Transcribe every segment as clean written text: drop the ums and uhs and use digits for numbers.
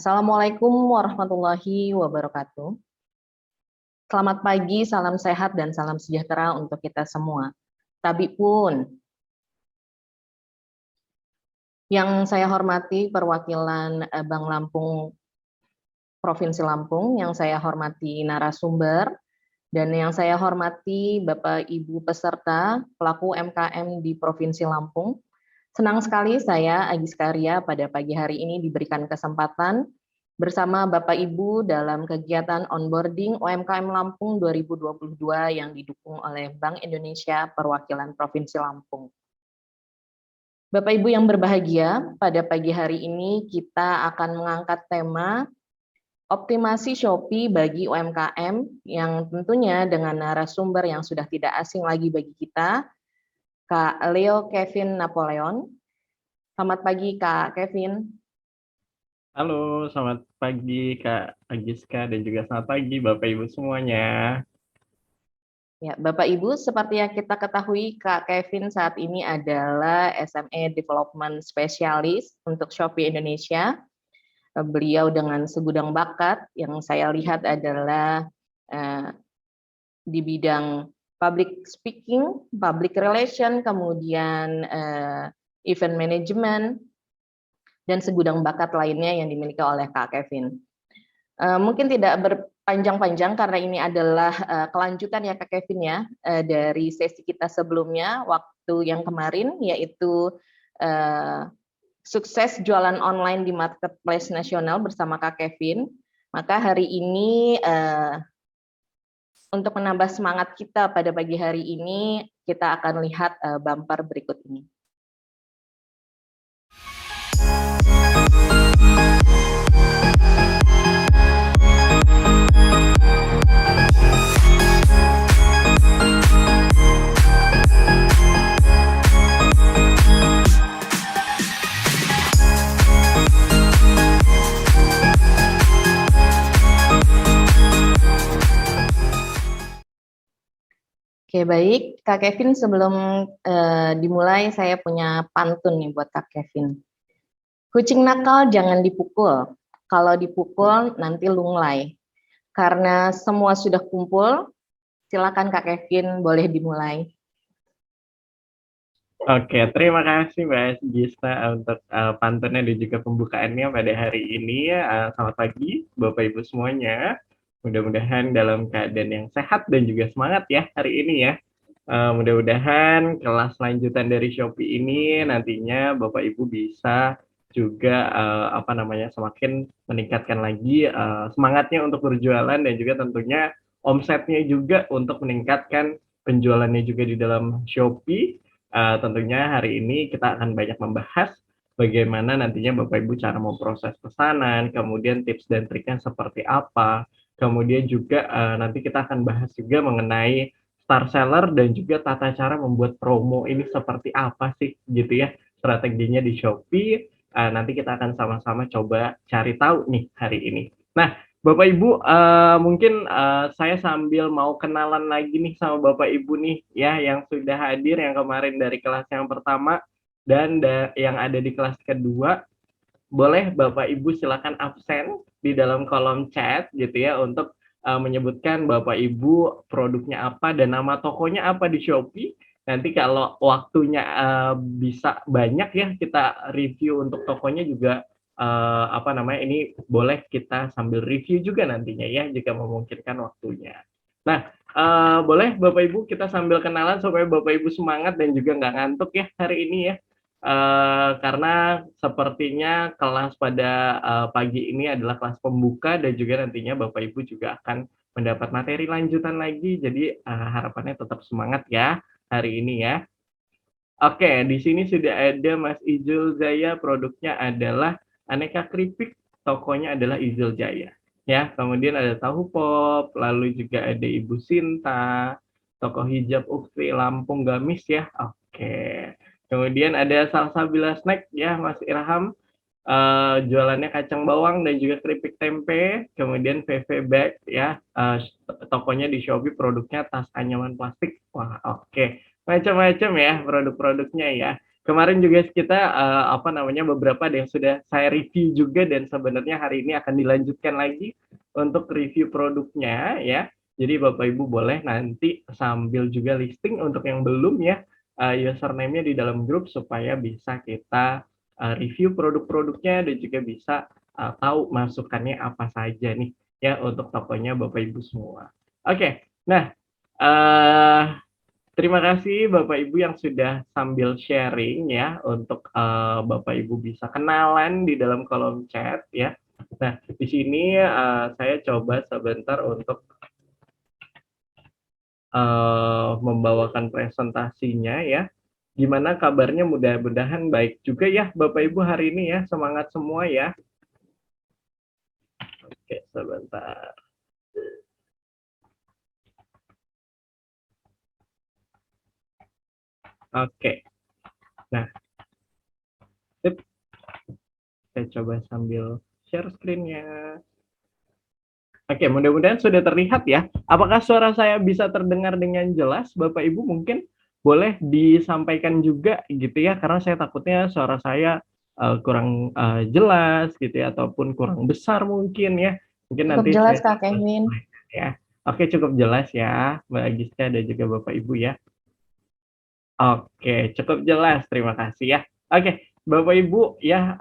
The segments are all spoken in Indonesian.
Assalamualaikum warahmatullahi wabarakatuh. Selamat pagi, salam sehat dan salam sejahtera untuk kita semua. Tabi pun, yang saya hormati perwakilan Bank Lampung Provinsi Lampung, yang saya hormati narasumber, dan yang saya hormati Bapak Ibu peserta pelaku UMKM di Provinsi Lampung. Senang sekali saya Agis Karya pada pagi hari ini diberikan kesempatan bersama Bapak Ibu dalam kegiatan onboarding UMKM Lampung 2022 yang didukung oleh Bank Indonesia Perwakilan Provinsi Lampung. Bapak Ibu yang berbahagia, pada pagi hari ini kita akan mengangkat tema optimasi Shopee bagi UMKM yang tentunya dengan narasumber yang sudah tidak asing lagi bagi kita, Kak Leo Kevin Napoleon. Selamat pagi Kak Kevin. Halo, selamat pagi Kak Agiska dan juga selamat pagi Bapak Ibu semuanya. Ya, Bapak Ibu, seperti yang kita ketahui, Kak Kevin saat ini adalah SME Development Specialist untuk Shopee Indonesia. Beliau dengan segudang bakat yang saya lihat adalah di bidang public speaking, public relation, kemudian event management, dan segudang bakat lainnya yang dimiliki oleh Kak Kevin. Mungkin tidak berpanjang-panjang karena ini adalah kelanjutan ya Kak Kevin ya dari sesi kita sebelumnya waktu yang kemarin, yaitu sukses jualan online di marketplace nasional bersama Kak Kevin. Maka hari ini untuk menambah semangat kita pada pagi hari ini, kita akan lihat bumper berikut ini. Oke, baik. Kak Kevin, sebelum dimulai, saya punya pantun nih buat Kak Kevin. Kucing nakal jangan dipukul. Kalau dipukul, nanti lunglai. Karena semua sudah kumpul, silakan Kak Kevin, boleh dimulai. Oke, terima kasih Mbak Gista untuk pantunnya dan juga pembukaannya pada hari ini. Selamat pagi Bapak Ibu semuanya. Mudah-mudahan dalam keadaan yang sehat dan juga semangat ya hari ini ya. Mudah-mudahan kelas lanjutan dari Shopee ini nantinya Bapak Ibu bisa juga semakin meningkatkan lagi semangatnya untuk berjualan dan juga tentunya omsetnya juga untuk meningkatkan penjualannya juga di dalam Shopee. Tentunya hari ini kita akan banyak membahas bagaimana nantinya Bapak Ibu cara memproses pesanan, kemudian tips dan triknya seperti apa, kemudian juga nanti kita akan bahas juga mengenai star seller dan juga tata cara membuat promo ini seperti apa sih gitu ya strateginya di Shopee. Nanti kita akan sama-sama coba cari tahu nih hari ini. Nah, Bapak Ibu, mungkin saya sambil mau kenalan lagi nih sama Bapak Ibu nih ya yang sudah hadir yang kemarin dari kelas yang pertama dan yang ada di kelas kedua. Boleh Bapak Ibu silakan absen di dalam kolom chat gitu ya untuk menyebutkan Bapak Ibu produknya apa dan nama tokonya apa di Shopee. Nanti kalau waktunya bisa banyak ya kita review untuk tokonya juga ini boleh kita sambil review juga nantinya ya jika memungkinkan waktunya. Nah, boleh Bapak Ibu kita sambil kenalan supaya Bapak Ibu semangat dan juga nggak ngantuk ya hari ini ya. Karena sepertinya kelas pada pagi ini adalah kelas pembuka dan juga nantinya Bapak Ibu juga akan mendapat materi lanjutan lagi. Jadi harapannya tetap semangat ya hari ini ya. Oke, di sini sudah ada Mas Izul Jaya, produknya adalah aneka keripik, tokonya adalah Izul Jaya. Ya, kemudian ada tahu pop, lalu juga ada Ibu Sinta, toko hijab Ukti Lampung Gamis ya. Oke. Kemudian ada Salsabila Snack ya, Mas Irham. Jualannya kacang bawang dan juga keripik tempe. Kemudian VV Bag ya, tokonya di Shopee, produknya tas anyaman plastik. Wah, oke. Macam-macam ya produk-produknya ya. kemarin juga kita apa namanya, beberapa ada yang sudah saya review juga dan sebenarnya hari ini akan dilanjutkan lagi untuk review produknya ya. Jadi Bapak Ibu boleh nanti sambil juga listing untuk yang belum ya, username-nya di dalam grup supaya bisa kita review produk-produknya dan juga bisa tahu masukannya apa saja nih ya untuk tokonya Bapak Ibu semua. Oke, nah terima kasih Bapak Ibu yang sudah sambil sharing ya untuk Bapak Ibu bisa kenalan di dalam kolom chat ya. Nah, di sini saya coba sebentar untuk membawakan presentasinya ya. Gimana kabarnya? Mudah-mudahan baik juga ya Bapak Ibu hari ini ya. Semangat semua ya. Oke, sebentar. Oke. Nah, sip. Saya coba sambil share screen-nya. Oke, mudah-mudahan sudah terlihat ya. Apakah suara saya bisa terdengar dengan jelas? Bapak Ibu mungkin boleh disampaikan juga gitu ya, karena saya takutnya suara saya kurang jelas gitu ya, ataupun kurang besar mungkin ya. Mungkin Cukup nanti jelas saya Kak coba Kevin. ya. Oke, cukup jelas ya, Mbak Giska dan juga Bapak Ibu ya. Oke, cukup jelas. Terima kasih ya. Oke, Bapak Ibu ya,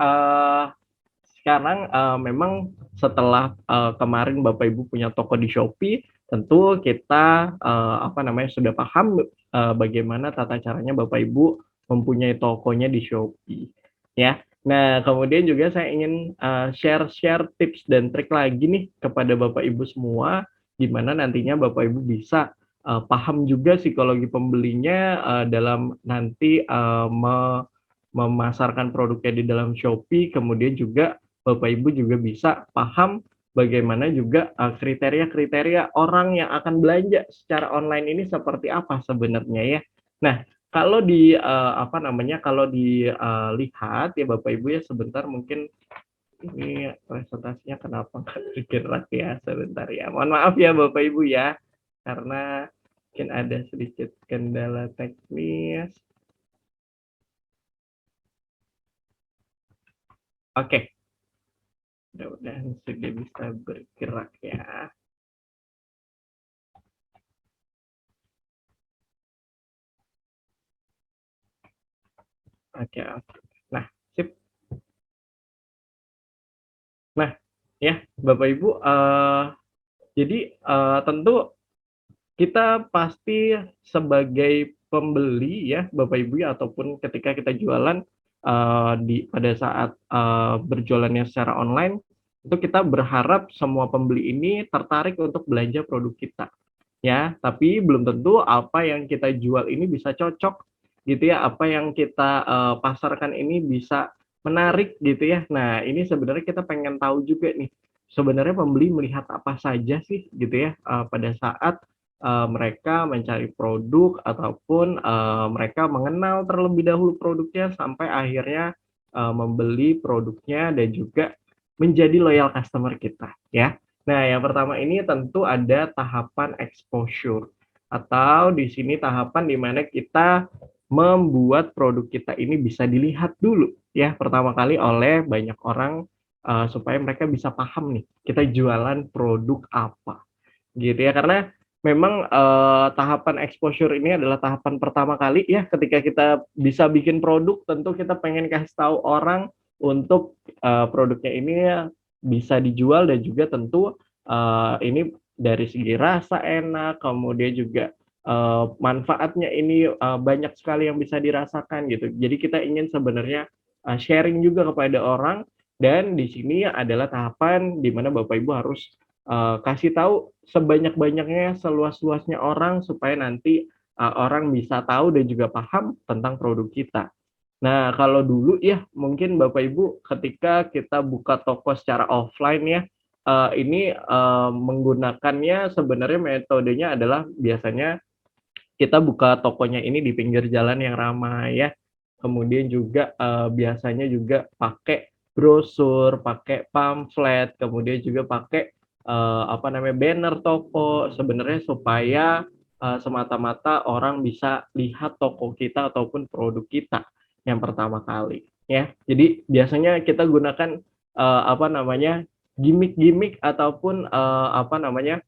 sekarang memang setelah kemarin Bapak Ibu punya toko di Shopee, tentu kita apa namanya sudah paham bagaimana tata caranya Bapak Ibu mempunyai tokonya di Shopee, ya. Nah, kemudian juga saya ingin share-share tips dan trik lagi nih kepada Bapak Ibu semua, di mana nantinya Bapak Ibu bisa paham juga psikologi pembelinya dalam nanti memasarkan produknya di dalam Shopee, kemudian juga Bapak Ibu juga bisa paham bagaimana juga kriteria-kriteria orang yang akan belanja secara online ini seperti apa sebenarnya ya. Nah, kalau apa namanya, kalau dilihat ya Bapak Ibu ya, sebentar mungkin ini presentasinya kenapa nggak bergerak ya, sebentar ya. Mohon maaf ya Bapak Ibu ya, karena mungkin ada sedikit kendala teknis. Oke, mudah-mudahan sudah bisa bergerak ya. Oke, oke. Nah, sip. Nah, ya Bapak Ibu, jadi tentu kita pasti sebagai pembeli ya Bapak Ibu ya, ataupun ketika kita jualan pada saat berjualannya secara online, itu kita berharap semua pembeli ini tertarik untuk belanja produk kita ya, tapi belum tentu apa yang kita jual ini bisa cocok gitu ya, apa yang kita pasarkan ini bisa menarik gitu ya. Nah, ini sebenarnya kita pengen tahu juga nih, sebenarnya pembeli melihat apa saja sih gitu ya pada saat mereka mencari produk ataupun mereka mengenal terlebih dahulu produknya sampai akhirnya membeli produknya dan juga menjadi loyal customer kita ya. Nah, yang pertama ini tentu ada tahapan exposure, atau di sini tahapan di mana kita membuat produk kita ini bisa dilihat dulu ya pertama kali oleh banyak orang supaya mereka bisa paham nih kita jualan produk apa gitu ya. Karena memang tahapan exposure ini adalah tahapan pertama kali ya ketika kita bisa bikin produk, tentu kita pengen kasih tahu orang untuk produknya ini ya bisa dijual dan juga tentu ini dari segi rasa enak, kemudian juga manfaatnya ini banyak sekali yang bisa dirasakan gitu. Jadi kita ingin sebenarnya sharing juga kepada orang, dan di sini adalah tahapan di mana Bapak Ibu harus kasih tahu sebanyak-banyaknya, seluas-luasnya orang supaya nanti orang bisa tahu dan juga paham tentang produk kita. Nah, kalau dulu ya mungkin Bapak Ibu ketika kita buka toko secara offline ya, ini menggunakannya sebenarnya metodenya adalah biasanya kita buka tokonya ini di pinggir jalan yang ramai ya. Kemudian juga biasanya juga pakai brosur, pakai pamflet, kemudian juga pakai apa namanya, banner toko sebenarnya supaya semata-mata orang bisa lihat toko kita ataupun produk kita. yang pertama kali, ya. Jadi biasanya kita gunakan, apa namanya, gimik-gimik ataupun, apa namanya,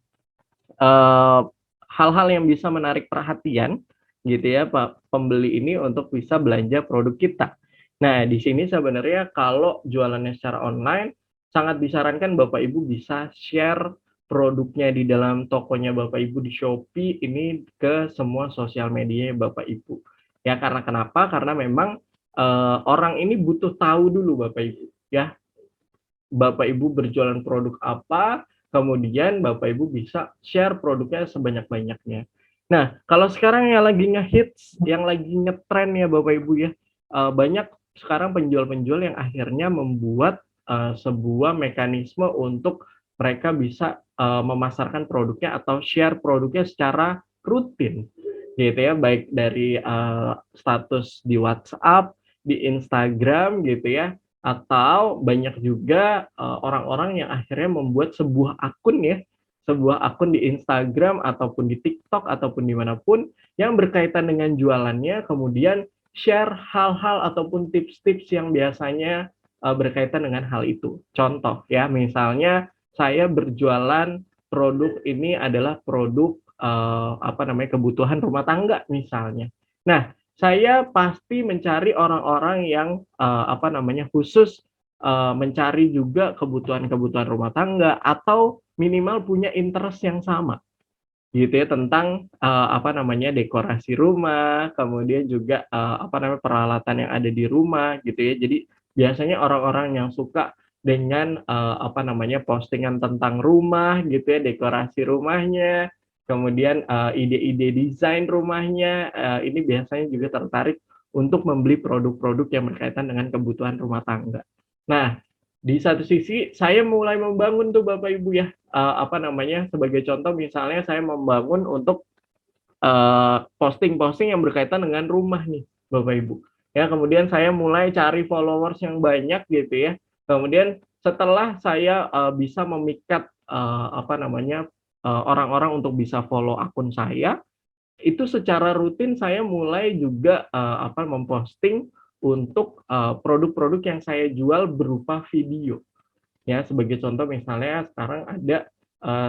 eee, hal-hal yang bisa menarik perhatian gitu ya, pembeli ini untuk bisa belanja produk kita. Nah, di sini sebenarnya kalau jualannya secara online, sangat disarankan Bapak Ibu bisa share produknya di dalam tokonya Bapak Ibu di Shopee ini ke semua sosial media Bapak Ibu. Ya karena kenapa? Karena memang, orang ini butuh tahu dulu Bapak Ibu, ya. Bapak Ibu berjualan produk apa, kemudian Bapak Ibu bisa share produknya sebanyak-banyaknya. Nah, kalau sekarang yang lagi ngehits, yang lagi ngetren ya Bapak Ibu ya, banyak sekarang penjual-penjual yang akhirnya membuat, sebuah mekanisme untuk mereka bisa, memasarkan produknya atau share produknya secara rutin, gitu ya. Baik dari, status di WhatsApp, di Instagram gitu ya, atau banyak juga, orang-orang yang akhirnya membuat sebuah akun ya, sebuah akun di Instagram ataupun di TikTok ataupun di mana pun yang berkaitan dengan jualannya, kemudian share hal-hal ataupun tips-tips yang biasanya, berkaitan dengan hal itu. Contoh ya, misalnya saya berjualan produk ini adalah produk, apa namanya, kebutuhan rumah tangga misalnya. Nah, saya pasti mencari orang-orang yang, apa namanya, khusus, mencari juga kebutuhan-kebutuhan rumah tangga atau minimal punya interest yang sama, gitu ya, tentang, apa namanya, dekorasi rumah, kemudian juga, apa namanya, peralatan yang ada di rumah, gitu ya. Jadi, biasanya orang-orang yang suka dengan, apa namanya, postingan tentang rumah, gitu ya, dekorasi rumahnya, kemudian, ide-ide desain rumahnya, ini biasanya juga tertarik untuk membeli produk-produk yang berkaitan dengan kebutuhan rumah tangga. Nah, di satu sisi saya mulai membangun tuh Bapak Ibu ya, apa namanya, sebagai contoh misalnya saya membangun untuk, posting-posting yang berkaitan dengan rumah nih, Bapak Ibu. Ya, kemudian saya mulai cari followers yang banyak gitu ya. Kemudian setelah saya, bisa memikat, apa namanya, orang-orang untuk bisa follow akun saya, itu secara rutin saya mulai juga, apa, memposting untuk, produk-produk yang saya jual berupa video. Ya, sebagai contoh misalnya sekarang ada,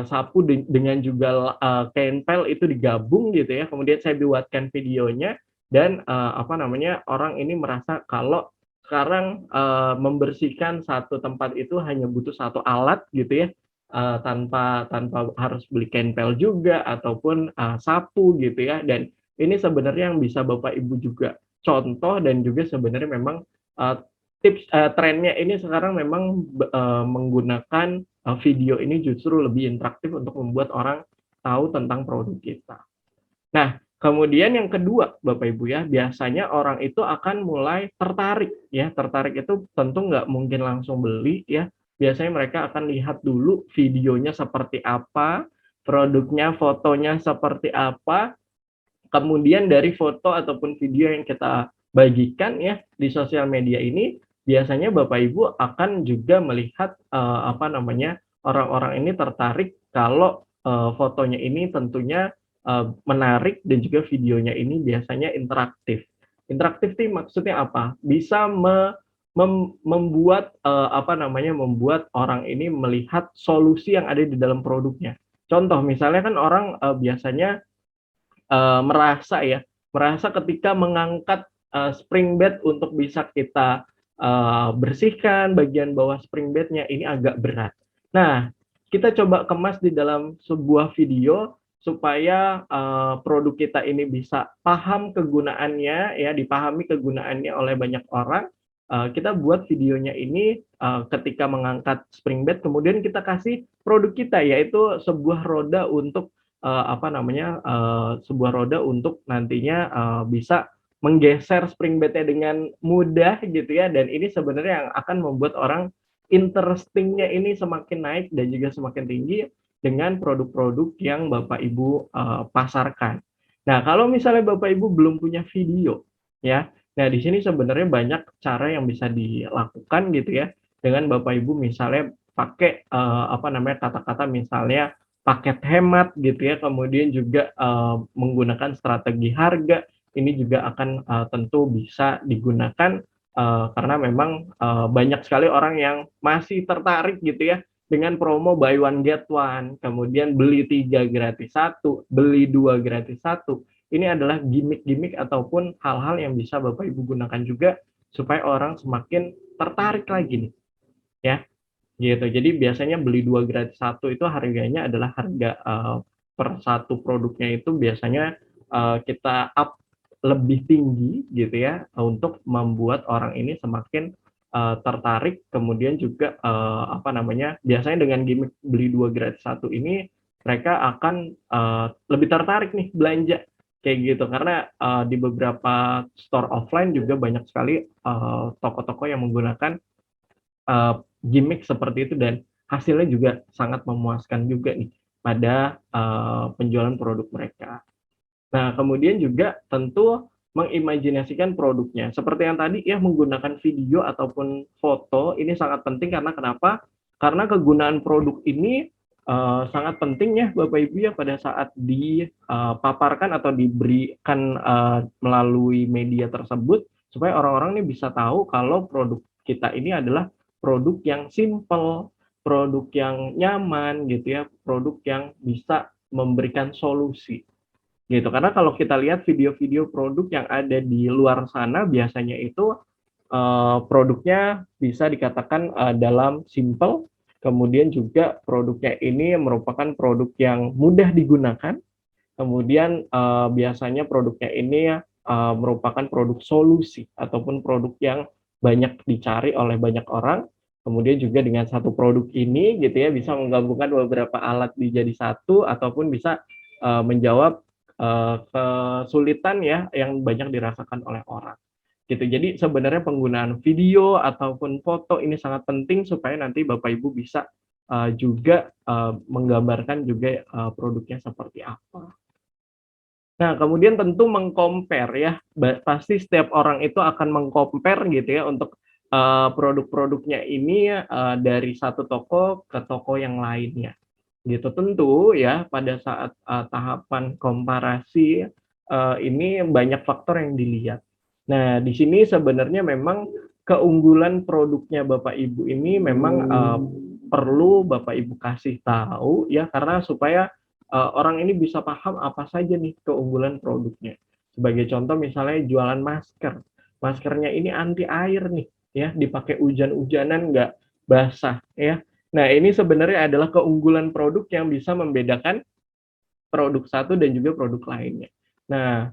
sapu dengan juga, tempel itu digabung gitu ya, kemudian saya buatkan videonya dan, apa namanya, orang ini merasa kalau sekarang, membersihkan satu tempat itu hanya butuh satu alat gitu ya, tanpa tanpa harus beli tempel juga ataupun, sapu gitu ya, dan ini sebenarnya yang bisa Bapak Ibu juga contoh dan juga sebenarnya memang, eee, tips, trennya ini sekarang memang menggunakan, video ini justru lebih interaktif untuk membuat orang tahu tentang produk kita. Nah, kemudian yang kedua, Bapak Ibu ya, biasanya orang itu akan mulai tertarik ya, tertarik itu tentu nggak mungkin langsung beli ya, biasanya mereka akan lihat dulu videonya seperti apa, produknya, fotonya seperti apa, kemudian dari foto ataupun video yang kita bagikan ya di sosial media ini, biasanya Bapak Ibu akan juga melihat, apa namanya, orang-orang ini tertarik kalau, fotonya ini tentunya, menarik dan juga videonya ini biasanya interaktif. Interaktif nih maksudnya apa? Bisa membuat, apa namanya, membuat orang ini melihat solusi yang ada di dalam produknya. Contoh misalnya kan orang, biasanya merasa ketika mengangkat, spring bed untuk bisa kita, bersihkan bagian bawah spring bed-nya ini agak berat. Nah, kita coba kemas di dalam sebuah video supaya, produk kita ini bisa paham kegunaannya ya, dipahami kegunaannya oleh banyak orang, kita buat videonya ini, ketika mengangkat spring bed kemudian kita kasih produk kita, yaitu sebuah roda untuk apa namanya, sebuah roda untuk nantinya, bisa menggeser spring bed-nya dengan mudah gitu ya, dan ini sebenarnya yang akan membuat orang interesting-nya ini semakin naik dan juga semakin tinggi dengan produk-produk yang Bapak Ibu, pasarkan. Nah, kalau misalnya Bapak Ibu belum punya video, ya, nah di sini sebenarnya banyak cara yang bisa dilakukan gitu ya, dengan Bapak Ibu misalnya pakai, apa namanya, kata-kata misalnya paket hemat gitu ya, kemudian juga, menggunakan strategi harga, ini juga akan tentu bisa digunakan karena memang banyak sekali orang yang masih tertarik gitu ya dengan promo buy one get one, kemudian beli 3 gratis 1, beli 2 gratis 1. Ini adalah gimmick-gimmick ataupun hal-hal yang bisa Bapak Ibu gunakan juga supaya orang semakin tertarik lagi nih, ya. Gitu. Jadi biasanya beli 2 gratis 1 itu harganya adalah harga per satu produknya itu biasanya kita up lebih tinggi gitu ya untuk membuat orang ini semakin tertarik, kemudian juga apa namanya, biasanya dengan gimmick beli 2 gratis 1 ini mereka akan lebih tertarik nih belanja kayak gitu karena di beberapa store offline juga banyak sekali toko-toko yang menggunakan gimmick seperti itu dan hasilnya juga sangat memuaskan juga nih pada penjualan produk mereka. Nah, kemudian juga tentu mengimajinasikan produknya. Seperti yang tadi ya, menggunakan video ataupun foto ini sangat penting karena kenapa? Karena kegunaan produk ini sangat penting ya Bapak Ibu ya pada saat dipaparkan atau diberikan melalui media tersebut supaya orang-orang ini bisa tahu kalau produk kita ini adalah produk yang simple, produk yang nyaman gitu ya, produk yang bisa memberikan solusi gitu. Karena kalau kita lihat video-video produk yang ada di luar sana biasanya itu produknya bisa dikatakan dalam simple, kemudian juga produknya ini merupakan produk yang mudah digunakan, kemudian biasanya produknya ini merupakan produk solusi ataupun produk yang banyak dicari oleh banyak orang. Kemudian juga dengan satu produk ini gitu ya bisa menggabungkan beberapa alat dijadi satu ataupun bisa menjawab kesulitan ya yang banyak dirasakan oleh orang gitu. Jadi sebenarnya penggunaan video ataupun foto ini sangat penting supaya nanti Bapak Ibu bisa juga menggambarkan juga produknya seperti apa. Nah, kemudian tentu meng-compare ya, pasti setiap orang itu akan meng-compare gitu ya untuk produk-produknya ini dari satu toko ke toko yang lainnya gitu. Tentu ya pada saat tahapan komparasi ini banyak faktor yang dilihat. Nah, di sini sebenarnya memang keunggulan produknya Bapak Ibu ini memang perlu Bapak Ibu kasih tahu ya karena supaya orang ini bisa paham apa saja nih keunggulan produknya. Sebagai contoh misalnya jualan masker. Maskernya ini anti air nih ya, dipakai hujan-hujanan nggak basah ya. Nah, ini sebenarnya adalah keunggulan produk yang bisa membedakan produk satu dan juga produk lainnya. Nah,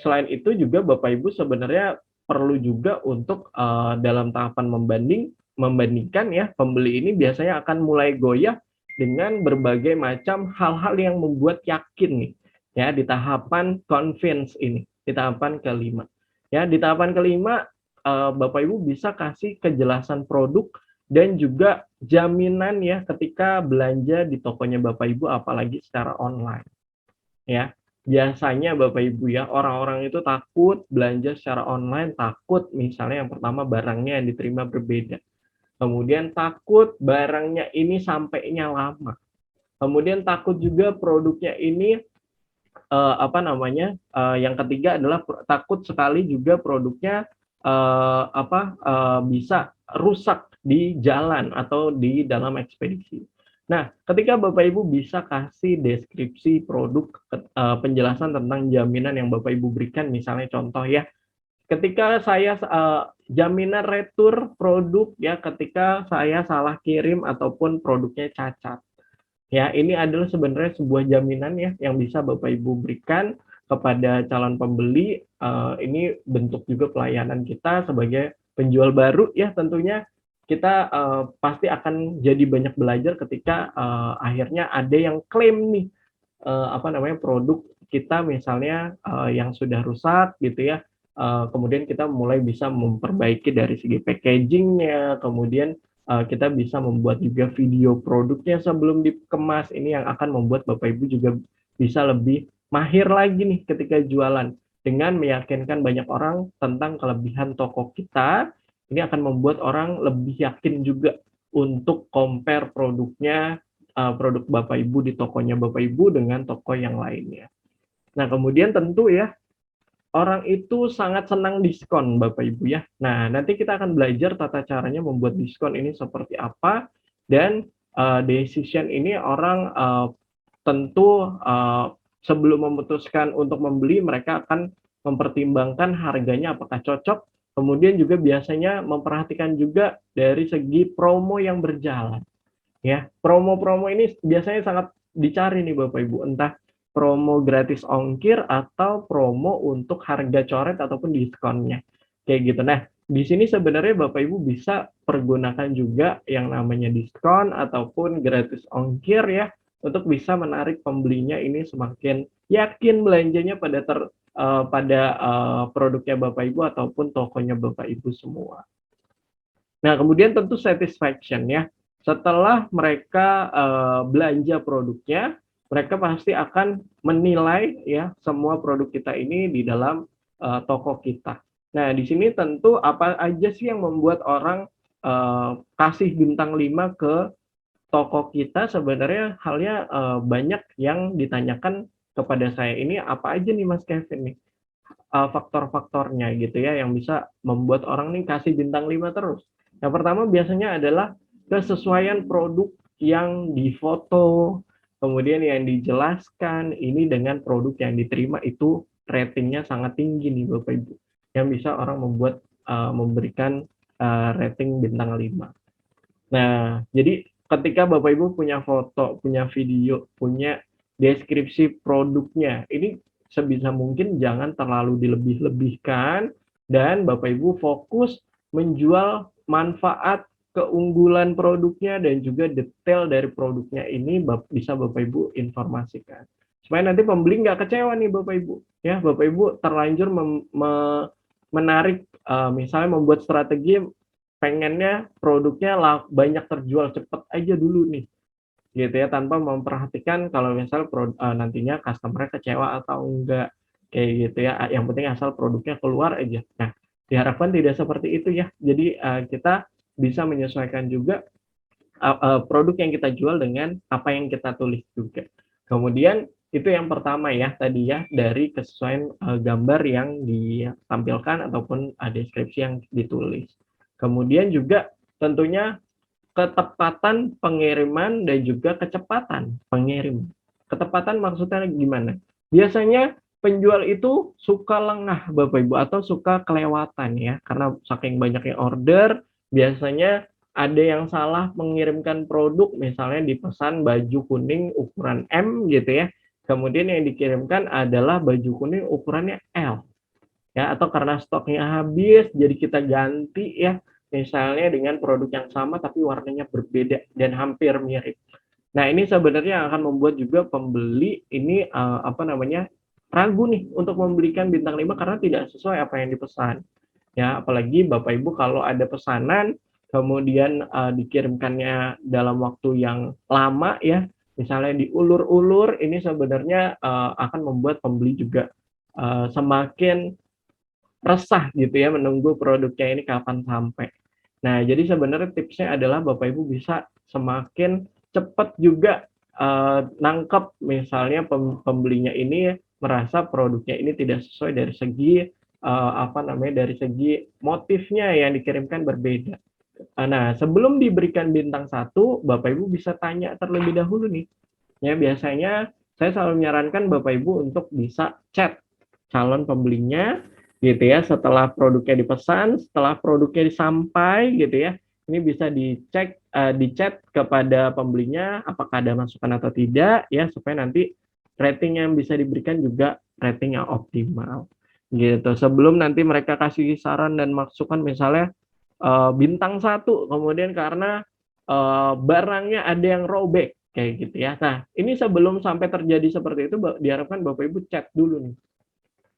selain itu juga Bapak Ibu sebenarnya perlu juga untuk dalam tahapan membandingkan ya, pembeli ini biasanya akan mulai goyah dengan berbagai macam hal-hal yang membuat yakin nih ya di tahapan convince ini, di tahapan kelima. Ya, di tahapan kelima Bapak Ibu bisa kasih kejelasan produk dan juga jaminan ya ketika belanja di tokonya Bapak Ibu apalagi secara online. Ya, biasanya Bapak Ibu ya, orang-orang itu takut belanja secara online, takut misalnya yang pertama barangnya yang diterima berbeda. Kemudian takut barangnya ini sampainya lama. Kemudian takut juga produknya ini apa namanya? Yang ketiga adalah takut sekali juga produknya bisa rusak di jalan atau di dalam ekspedisi. Nah, ketika Bapak Ibu bisa kasih deskripsi produk, penjelasan tentang jaminan yang Bapak Ibu berikan, misalnya contoh ya, ketika saya jaminan retur produk ya, ketika saya salah kirim ataupun produknya cacat. Ya, ini adalah sebenarnya sebuah jaminan ya yang bisa Bapak Ibu berikan kepada calon pembeli. Ini bentuk juga pelayanan kita sebagai penjual baru ya tentunya kita pasti akan jadi banyak belajar ketika akhirnya ada yang klaim nih apa namanya produk kita misalnya yang sudah rusak gitu ya. Kemudian kita mulai bisa memperbaiki dari segi packagingnya, kemudian kita bisa membuat juga video produknya sebelum dikemas. Ini yang akan membuat Bapak Ibu juga bisa lebih mahir lagi nih ketika jualan dengan meyakinkan banyak orang tentang kelebihan toko kita. Ini akan membuat orang lebih yakin juga untuk compare produknya, produk Bapak Ibu di tokonya Bapak Ibu dengan toko yang lainnya. Nah, kemudian tentu ya orang itu sangat senang diskon Bapak Ibu ya. Nah, nanti kita akan belajar tata caranya membuat diskon ini seperti apa dan decision ini orang tentu sebelum memutuskan untuk membeli mereka akan mempertimbangkan harganya apakah cocok, kemudian juga biasanya memperhatikan juga dari segi promo yang berjalan. Ya, promo-promo ini biasanya sangat dicari nih Bapak Ibu, entah promo gratis ongkir atau promo untuk harga coret ataupun diskonnya, kayak gitu. Nah, di sini sebenarnya Bapak Ibu bisa pergunakan juga yang namanya diskon ataupun gratis ongkir ya, untuk bisa menarik pembelinya ini semakin yakin belanjanya pada produknya Bapak Ibu ataupun tokonya Bapak Ibu semua. Nah, kemudian tentu satisfaction ya. Setelah mereka belanja produknya, mereka pasti akan menilai ya semua produk kita ini di dalam toko kita. Nah, di sini tentu apa aja sih yang membuat orang kasih bintang 5 ke toko kita, sebenarnya halnya banyak yang ditanyakan kepada saya, ini apa aja nih Mas Kevin nih faktor-faktornya gitu ya yang bisa membuat orang nih kasih bintang 5 terus. Yang pertama biasanya adalah kesesuaian produk yang difoto, kemudian yang dijelaskan ini dengan produk yang diterima itu ratingnya sangat tinggi nih Bapak Ibu. Yang bisa orang memberikan rating bintang 5. Nah, jadi ketika Bapak Ibu punya foto, punya video, punya deskripsi produknya, ini sebisa mungkin jangan terlalu dilebih-lebihkan dan Bapak Ibu fokus menjual manfaat, keunggulan produknya dan juga detail dari produknya ini bisa Bapak Ibu informasikan. Supaya nanti pembeli nggak kecewa nih Bapak Ibu. Ya, Bapak Ibu terlanjur menarik misalnya membuat strategi pengennya produknya banyak terjual cepet aja dulu nih gitu ya tanpa memperhatikan kalau misal nantinya customer kecewa atau enggak kayak gitu ya yang penting asal produknya keluar aja. Nah, diharapkan tidak seperti itu ya. Jadi kita bisa menyesuaikan juga produk yang kita jual dengan apa yang kita tulis juga. Kemudian itu yang pertama ya tadi ya dari kesesuaian gambar yang ditampilkan ataupun deskripsi yang ditulis. Kemudian juga tentunya ketepatan pengiriman dan juga kecepatan pengirim. Ketepatan maksudnya gimana? Biasanya penjual itu suka lengah Bapak Ibu atau suka kelewatan ya karena saking banyaknya order biasanya ada yang salah mengirimkan produk misalnya dipesan baju kuning ukuran M gitu ya. Kemudian yang dikirimkan adalah baju kuning ukurannya L. Ya, atau karena stoknya habis jadi kita ganti ya misalnya dengan produk yang sama tapi warnanya berbeda dan hampir mirip. Nah, ini sebenarnya akan membuat juga pembeli ini ragu nih untuk memberikan bintang 5 karena tidak sesuai apa yang dipesan. Ya, apalagi Bapak Ibu kalau ada pesanan kemudian dikirimkannya dalam waktu yang lama ya, misalnya diulur-ulur ini sebenarnya akan membuat pembeli juga semakin resah gitu ya menunggu produknya ini kapan sampai. Nah, jadi sebenarnya tipsnya adalah Bapak Ibu bisa semakin cepat juga nangkep misalnya pembelinya ini merasa produknya ini tidak sesuai dari segi dari segi motifnya yang dikirimkan berbeda. Nah, sebelum diberikan bintang 1, Bapak Ibu bisa tanya terlebih dahulu nih. Ya, biasanya saya selalu menyarankan Bapak Ibu untuk bisa chat calon pembelinya gitu ya setelah produknya dipesan, setelah produknya disampai gitu ya. Ini bisa dicek di chat kepada pembelinya apakah ada masukan atau tidak ya supaya nanti rating yang bisa diberikan juga rating yang optimal gitu. Sebelum nanti mereka kasih saran dan masukan misalnya bintang 1 kemudian karena barangnya ada yang robek kayak gitu ya. Nah, ini sebelum sampai terjadi seperti itu diharapkan Bapak Ibu chat dulu nih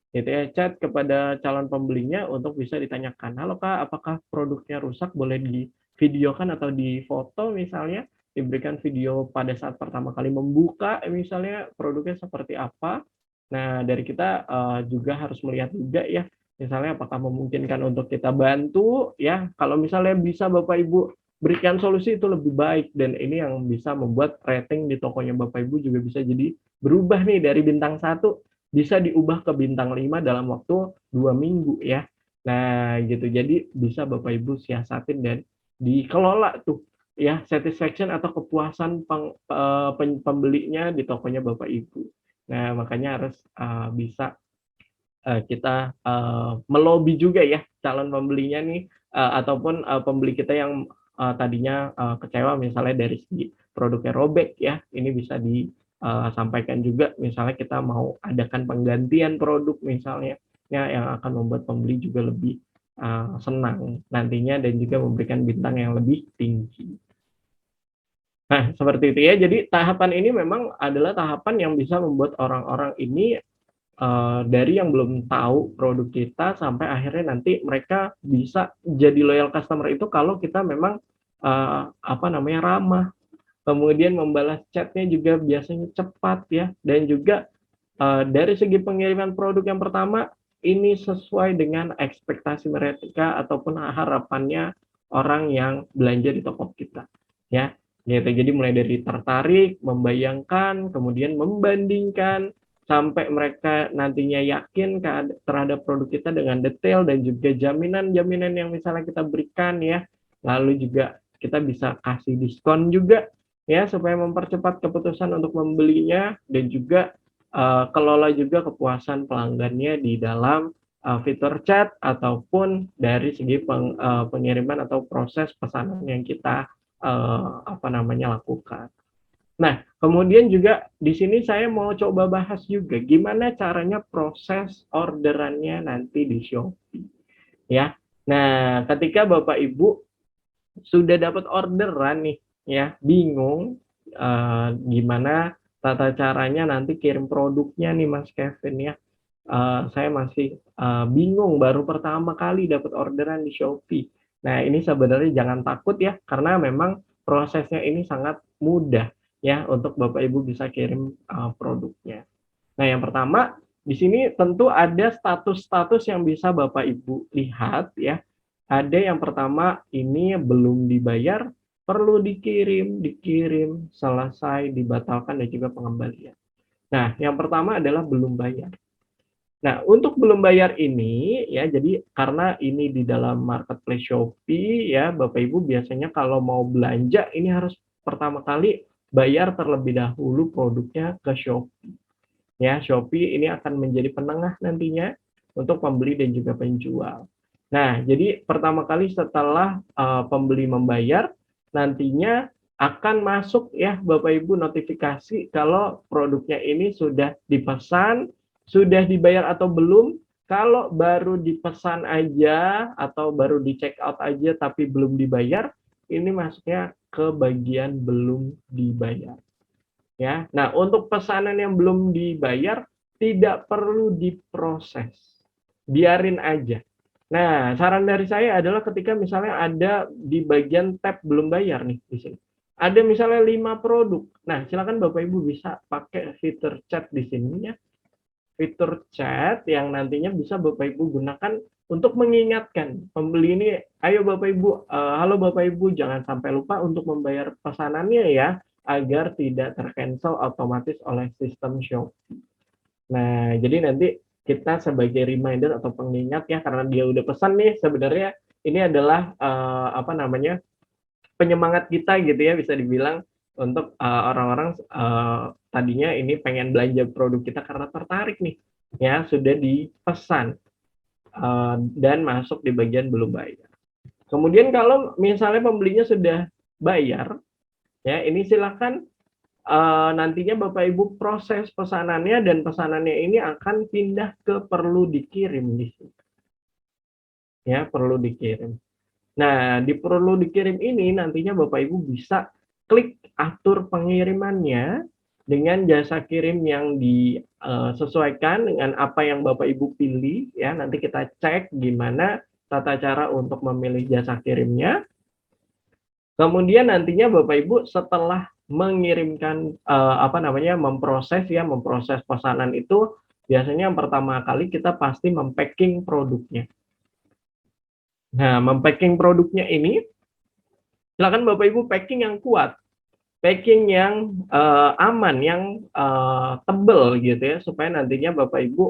gitu ya, chat kepada calon pembelinya untuk bisa ditanyakan, "Halo Kak, apakah produknya rusak? Boleh divideokan atau difoto misalnya, diberikan video pada saat pertama kali membuka misalnya produknya seperti apa." Nah, dari kita juga harus melihat juga ya, misalnya apakah memungkinkan untuk kita bantu ya. Kalau misalnya bisa Bapak Ibu berikan solusi itu lebih baik dan ini yang bisa membuat rating di tokonya Bapak Ibu juga bisa jadi berubah nih dari bintang 1 bisa diubah ke bintang 5 dalam waktu 2 minggu ya. Nah, gitu. Jadi bisa Bapak Ibu siasatin dan dikelola tuh ya satisfaction atau kepuasan pembelinya di tokonya Bapak Ibu. Nah, makanya harus bisa kita melobi juga ya calon pembelinya nih ataupun pembeli kita yang tadinya kecewa misalnya dari segi produknya robek ya, ini bisa disampaikan juga misalnya kita mau adakan penggantian produk misalnya ya yang akan membuat pembeli juga lebih senang nantinya dan juga memberikan bintang yang lebih tinggi. Nah, seperti itu ya. Jadi tahapan ini memang adalah tahapan yang bisa membuat orang-orang ini dari yang belum tahu produk kita sampai akhirnya nanti mereka bisa jadi loyal customer itu kalau kita memang ramah, kemudian membalas chatnya juga biasanya cepat ya, dan juga dari segi pengiriman produk yang pertama ini sesuai dengan ekspektasi mereka ataupun harapannya orang yang belanja di toko kita ya gitu. Jadi mulai dari tertarik, membayangkan, kemudian membandingkan sampai mereka nantinya yakin terhadap produk kita dengan detail dan juga jaminan-jaminan yang misalnya kita berikan ya. Lalu juga kita bisa kasih diskon juga ya supaya mempercepat keputusan untuk membelinya dan juga kelola juga kepuasan pelanggannya di dalam fitur chat ataupun dari segi pengiriman atau proses pesanan yang kita lakukan. Nah, kemudian juga di sini saya mau coba bahas juga gimana caranya proses orderannya nanti di Shopee ya. Nah, ketika Bapak Ibu sudah dapat orderan nih ya, bingung gimana tata caranya nanti kirim produknya nih Mas Kevin ya. Saya masih bingung baru pertama kali dapat orderan di Shopee. Nah, ini sebenarnya jangan takut ya karena memang prosesnya ini sangat mudah ya untuk Bapak Ibu bisa kirim produknya. Nah, yang pertama di sini tentu ada status-status yang bisa Bapak Ibu lihat ya. Ada yang pertama ini belum dibayar, perlu dikirim, selesai, dibatalkan dan juga pengembalian. Nah, yang pertama adalah belum bayar. Nah, untuk belum bayar ini ya, jadi karena ini di dalam marketplace Shopee ya, Bapak Ibu biasanya kalau mau belanja ini harus pertama kali bayar terlebih dahulu produknya ke Shopee. Ya, Shopee ini akan menjadi penengah nantinya untuk pembeli dan juga penjual. Nah, jadi pertama kali setelah pembeli membayar, nantinya akan masuk ya Bapak Ibu notifikasi kalau produknya ini sudah dipesan, sudah dibayar atau belum. Kalau baru dipesan aja atau baru di check out aja tapi belum dibayar, ini masuknya ke bagian belum dibayar. Ya. Nah, untuk pesanan yang belum dibayar tidak perlu diproses. Biarin aja. Nah, saran dari saya adalah ketika misalnya ada di bagian tab belum bayar nih di sini. Ada misalnya 5 produk. Nah, silakan Bapak Ibu bisa pakai fitur chat di sini ya. Fitur chat yang nantinya bisa Bapak Ibu gunakan untuk mengingatkan pembeli ini, ayo Bapak Ibu, halo Bapak Ibu, jangan sampai lupa untuk membayar pesanannya ya, agar tidak tercancel otomatis oleh sistem Shopee. Nah, jadi nanti kita sebagai reminder atau pengingat ya, karena dia udah pesan nih, sebenarnya ini adalah penyemangat kita gitu ya, bisa dibilang untuk orang-orang tadinya ini pengen belanja produk kita karena tertarik nih, ya sudah dipesan dan masuk di bagian belum bayar. Kemudian kalau misalnya pembelinya sudah bayar, ya ini silakan nantinya Bapak Ibu proses pesanannya dan pesanannya ini akan pindah ke perlu dikirim di sini. Ya, perlu dikirim. Nah, di perlu dikirim ini nantinya Bapak Ibu bisa klik atur pengirimannya dengan jasa kirim yang disesuaikan dengan apa yang Bapak Ibu pilih ya. Nanti kita cek gimana tata cara untuk memilih jasa kirimnya. Kemudian nantinya Bapak Ibu setelah mengirimkan memproses pesanan itu biasanya yang pertama kali kita pasti mempacking produknya. Nah, mempacking produknya ini silakan Bapak Ibu packing yang kuat. packing yang aman, yang tebel gitu ya, supaya nantinya Bapak Ibu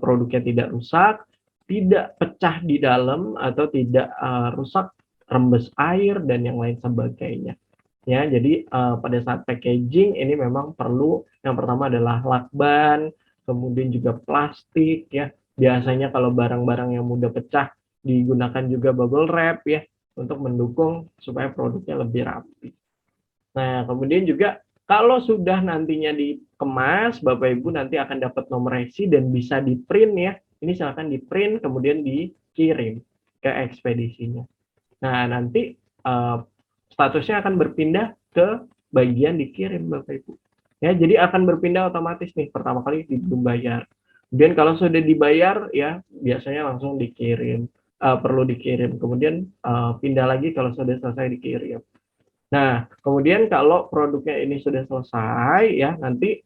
produknya tidak rusak, tidak pecah di dalam atau tidak rusak, rembes air dan yang lain sebagainya. Ya, jadi pada saat packaging ini memang perlu yang pertama adalah lakban, kemudian juga plastik ya. Biasanya kalau barang-barang yang mudah pecah digunakan juga bubble wrap ya untuk mendukung supaya produknya lebih rapi. Nah, kemudian juga kalau sudah nantinya dikemas, Bapak Ibu nanti akan dapat nomor resi dan bisa di-print ya. Ini silakan di-print kemudian dikirim ke ekspedisinya. Nah, nanti statusnya akan berpindah ke bagian dikirim Bapak Ibu. Ya, jadi akan berpindah otomatis nih pertama kali belum bayar. Kemudian kalau sudah dibayar ya biasanya langsung dikirim, perlu dikirim. Kemudian pindah lagi kalau sudah selesai dikirim. Nah, kemudian kalau produknya ini sudah selesai ya nanti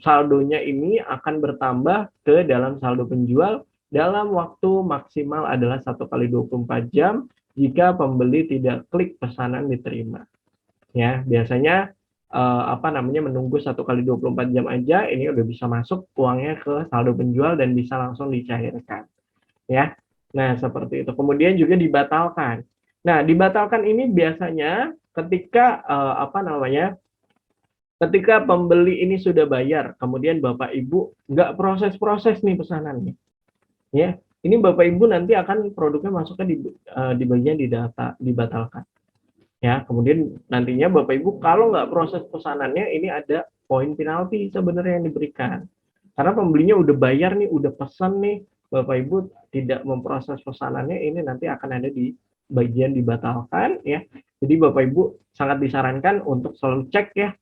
saldonya ini akan bertambah ke dalam saldo penjual dalam waktu maksimal adalah 1 kali 24 jam jika pembeli tidak klik pesanan diterima. Ya, biasanya menunggu 1 kali 24 jam aja ini udah bisa masuk uangnya ke saldo penjual dan bisa langsung dicairkan. Ya. Nah, seperti itu. Kemudian juga dibatalkan. Nah, dibatalkan ini biasanya ketika ketika pembeli ini sudah bayar, kemudian Bapak Ibu nggak proses-proses nih pesanannya. Ya, ini Bapak Ibu nanti akan produknya masuknya di bagian di data dibatalkan. Ya, kemudian nantinya Bapak Ibu kalau nggak proses pesanannya ini ada poin penalti sebenarnya yang diberikan. Karena pembelinya udah bayar nih, udah pesan nih, Bapak Ibu tidak memproses pesanannya ini nanti akan ada di bagian dibatalkan ya. Jadi Bapak Ibu sangat disarankan untuk selalu cek ya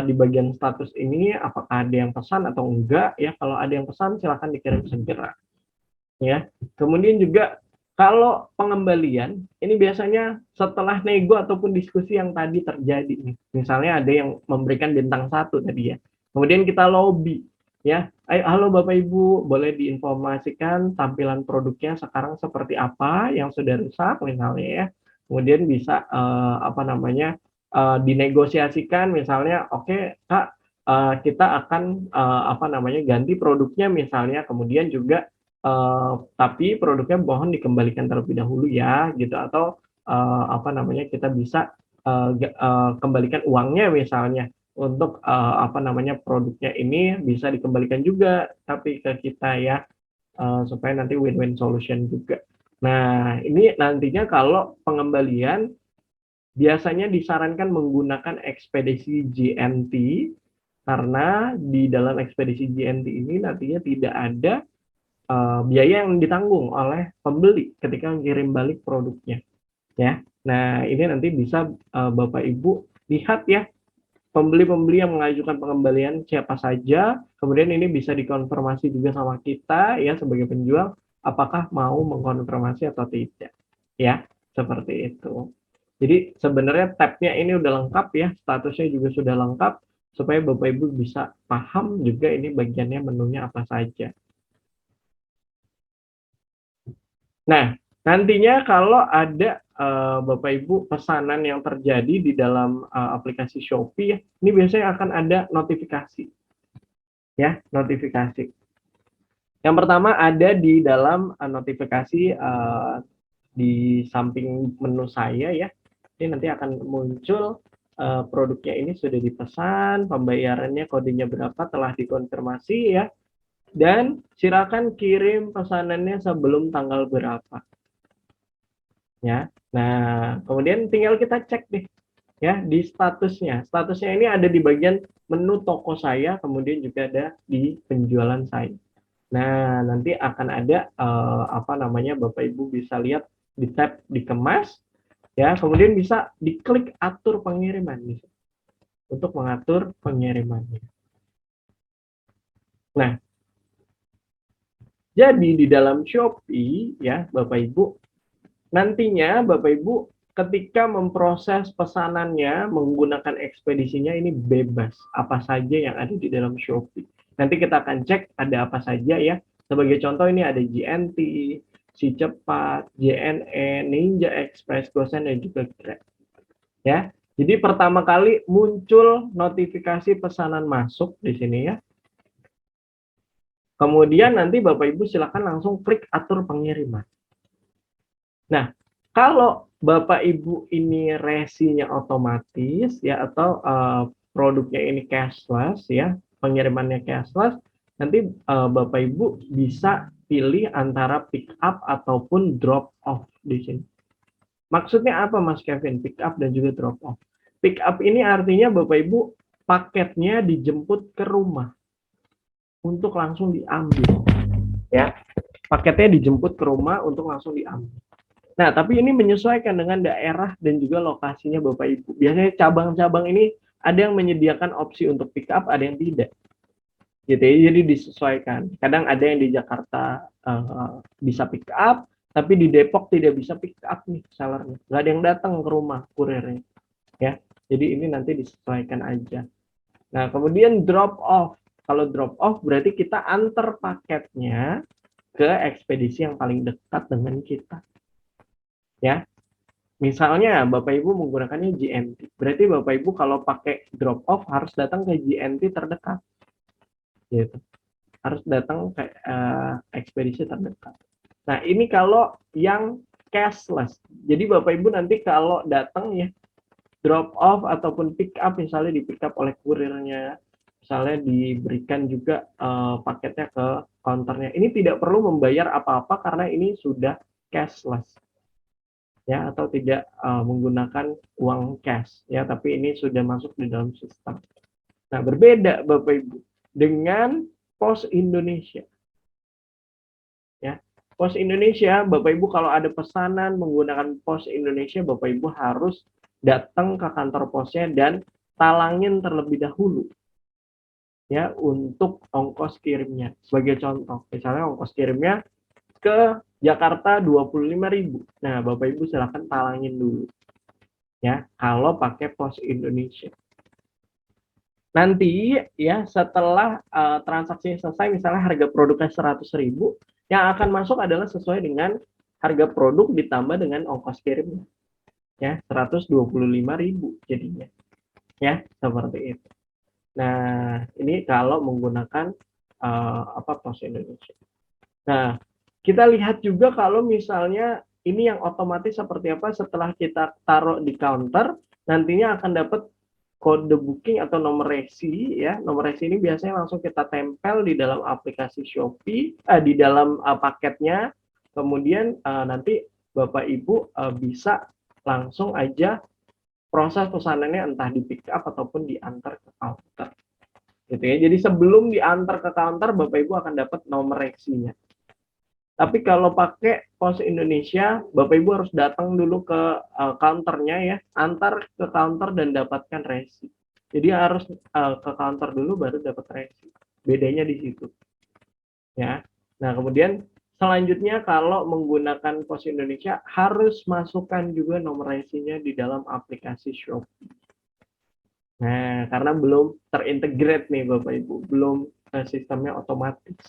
di bagian status ini apakah ada yang pesan atau enggak ya. Kalau ada yang pesan silakan dikirim segera. Ya. Kemudian juga kalau pengembalian ini biasanya setelah nego ataupun diskusi yang tadi terjadi nih. Misalnya ada yang memberikan bintang 1 tadi ya. Kemudian kita lobby ya. Halo Bapak Ibu, boleh diinformasikan tampilan produknya sekarang seperti apa yang sudah rusak misalnya ya. Kemudian bisa dinegosiasikan misalnya oke, Kak, kita akan ganti produknya misalnya, kemudian juga tapi produknya mohon dikembalikan terlebih dahulu ya gitu, atau kita bisa kembalikan uangnya misalnya untuk produknya ini bisa dikembalikan juga tapi ke kita ya, supaya nanti win-win solution juga. Nah, ini nantinya kalau pengembalian biasanya disarankan menggunakan ekspedisi JNT karena di dalam ekspedisi JNT ini nantinya tidak ada biaya yang ditanggung oleh pembeli ketika mengirim balik produknya ya. Nah, ini nanti bisa Bapak Ibu lihat ya pembeli-pembeli yang mengajukan pengembalian siapa saja, kemudian ini bisa dikonfirmasi juga sama kita ya sebagai penjual apakah mau mengkonfirmasi atau tidak ya, seperti itu. Jadi sebenarnya tab-nya ini udah lengkap ya, statusnya juga sudah lengkap supaya Bapak Ibu bisa paham juga ini bagiannya menunya apa saja. Nah, nantinya kalau ada Bapak Ibu pesanan yang terjadi di dalam aplikasi Shopee ya, ini biasanya akan ada notifikasi. Ya, notifikasi. Yang pertama ada di dalam notifikasi di samping menu saya ya. Ini nanti akan muncul produknya ini sudah dipesan, pembayarannya kodenya berapa telah dikonfirmasi ya. Dan silakan kirim pesanannya sebelum tanggal berapa. Ya. Nah, kemudian tinggal kita cek deh ya di statusnya. Statusnya ini ada di bagian menu toko saya, kemudian juga ada di penjualan saya. Nah, nanti akan ada Bapak Ibu bisa lihat di tab dikemas ya, kemudian bisa diklik atur pengiriman nih untuk mengatur pengirimannya. Nah, jadi di dalam Shopee ya Bapak Ibu, nantinya Bapak Ibu ketika memproses pesanannya menggunakan ekspedisinya ini bebas apa saja yang ada di dalam Shopee. Nanti kita akan cek ada apa saja ya. Sebagai contoh ini ada JNT, Si Cepat, JNE, Ninja Express, Gosen dan juga Grab. Ya. Jadi pertama kali muncul notifikasi pesanan masuk di sini ya. Kemudian nanti Bapak Ibu silakan langsung klik atur pengiriman. Nah, kalau Bapak Ibu ini resinya otomatis ya atau produknya ini cashless ya, pengirimannya cashless, nanti Bapak Ibu bisa pilih antara pick up ataupun drop off di sini. Maksudnya apa Mas Kevin? Pick up dan juga drop off. Pick up ini artinya Bapak Ibu paketnya dijemput ke rumah untuk langsung diambil ya. Paketnya dijemput ke rumah untuk langsung diambil. Nah, tapi ini menyesuaikan dengan daerah dan juga lokasinya Bapak Ibu. Biasanya cabang-cabang ini ada yang menyediakan opsi untuk pick up, ada yang tidak. Gitu ya, jadi disesuaikan. Kadang ada yang di Jakarta bisa pick up, tapi di Depok tidak bisa pick up nih sellernya. Nggak ada yang datang ke rumah kurirnya. Ya, jadi ini nanti disesuaikan aja. Nah, kemudian drop off. Kalau drop off berarti kita antar paketnya ke ekspedisi yang paling dekat dengan kita. Ya, misalnya Bapak Ibu menggunakannya GNT, berarti Bapak Ibu kalau pakai drop off harus datang ke GNT terdekat, gitu. Harus datang ke ekspedisi terdekat. Nah, ini kalau yang cashless. Jadi Bapak Ibu nanti kalau datang ya drop off ataupun pick up, misalnya di pick up oleh kurirnya, misalnya diberikan juga paketnya ke counternya. Ini tidak perlu membayar apa-apa karena ini sudah cashless. Ya, atau tidak menggunakan uang cash ya, tapi ini sudah masuk di dalam sistem. Nah, berbeda Bapak Ibu dengan Pos Indonesia. Ya, Pos Indonesia, Bapak Ibu kalau ada pesanan menggunakan Pos Indonesia, Bapak Ibu harus datang ke kantor posnya dan talangin terlebih dahulu ya untuk ongkos kirimnya. Sebagai contoh, misalnya ongkos kirimnya ke Jakarta 25.000. Nah, Bapak Ibu silakan talangin dulu. Ya, kalau pakai Pos Indonesia. Nanti ya setelah transaksinya selesai, misalnya harga produknya 100.000, yang akan masuk adalah sesuai dengan harga produk ditambah dengan ongkos kirimnya. Ya, 125.000 jadinya. Ya, seperti itu. Nah, ini kalau menggunakan Pos Indonesia. Nah, kita lihat juga kalau misalnya ini yang otomatis seperti apa setelah kita taruh di counter, nantinya akan dapat kode booking atau nomor resi ya. Nomor resi ini biasanya langsung kita tempel di dalam aplikasi Shopee, di dalam paketnya. Kemudian nanti Bapak Ibu bisa langsung aja proses pesanannya entah di pick up ataupun diantar ke counter. Gitu ya. Jadi sebelum diantar ke counter, Bapak Ibu akan dapat nomor reksinya. Tapi kalau pakai Pos Indonesia, Bapak Ibu harus datang dulu ke counternya ya, antar ke counter dan dapatkan resi. Jadi harus ke counter dulu baru dapat resi. Bedanya di situ. Ya. Nah, kemudian selanjutnya kalau menggunakan Pos Indonesia harus masukkan juga nomor resinya di dalam aplikasi Shopee. Nah, karena belum terintegrate nih Bapak Ibu, belum sistemnya otomatis.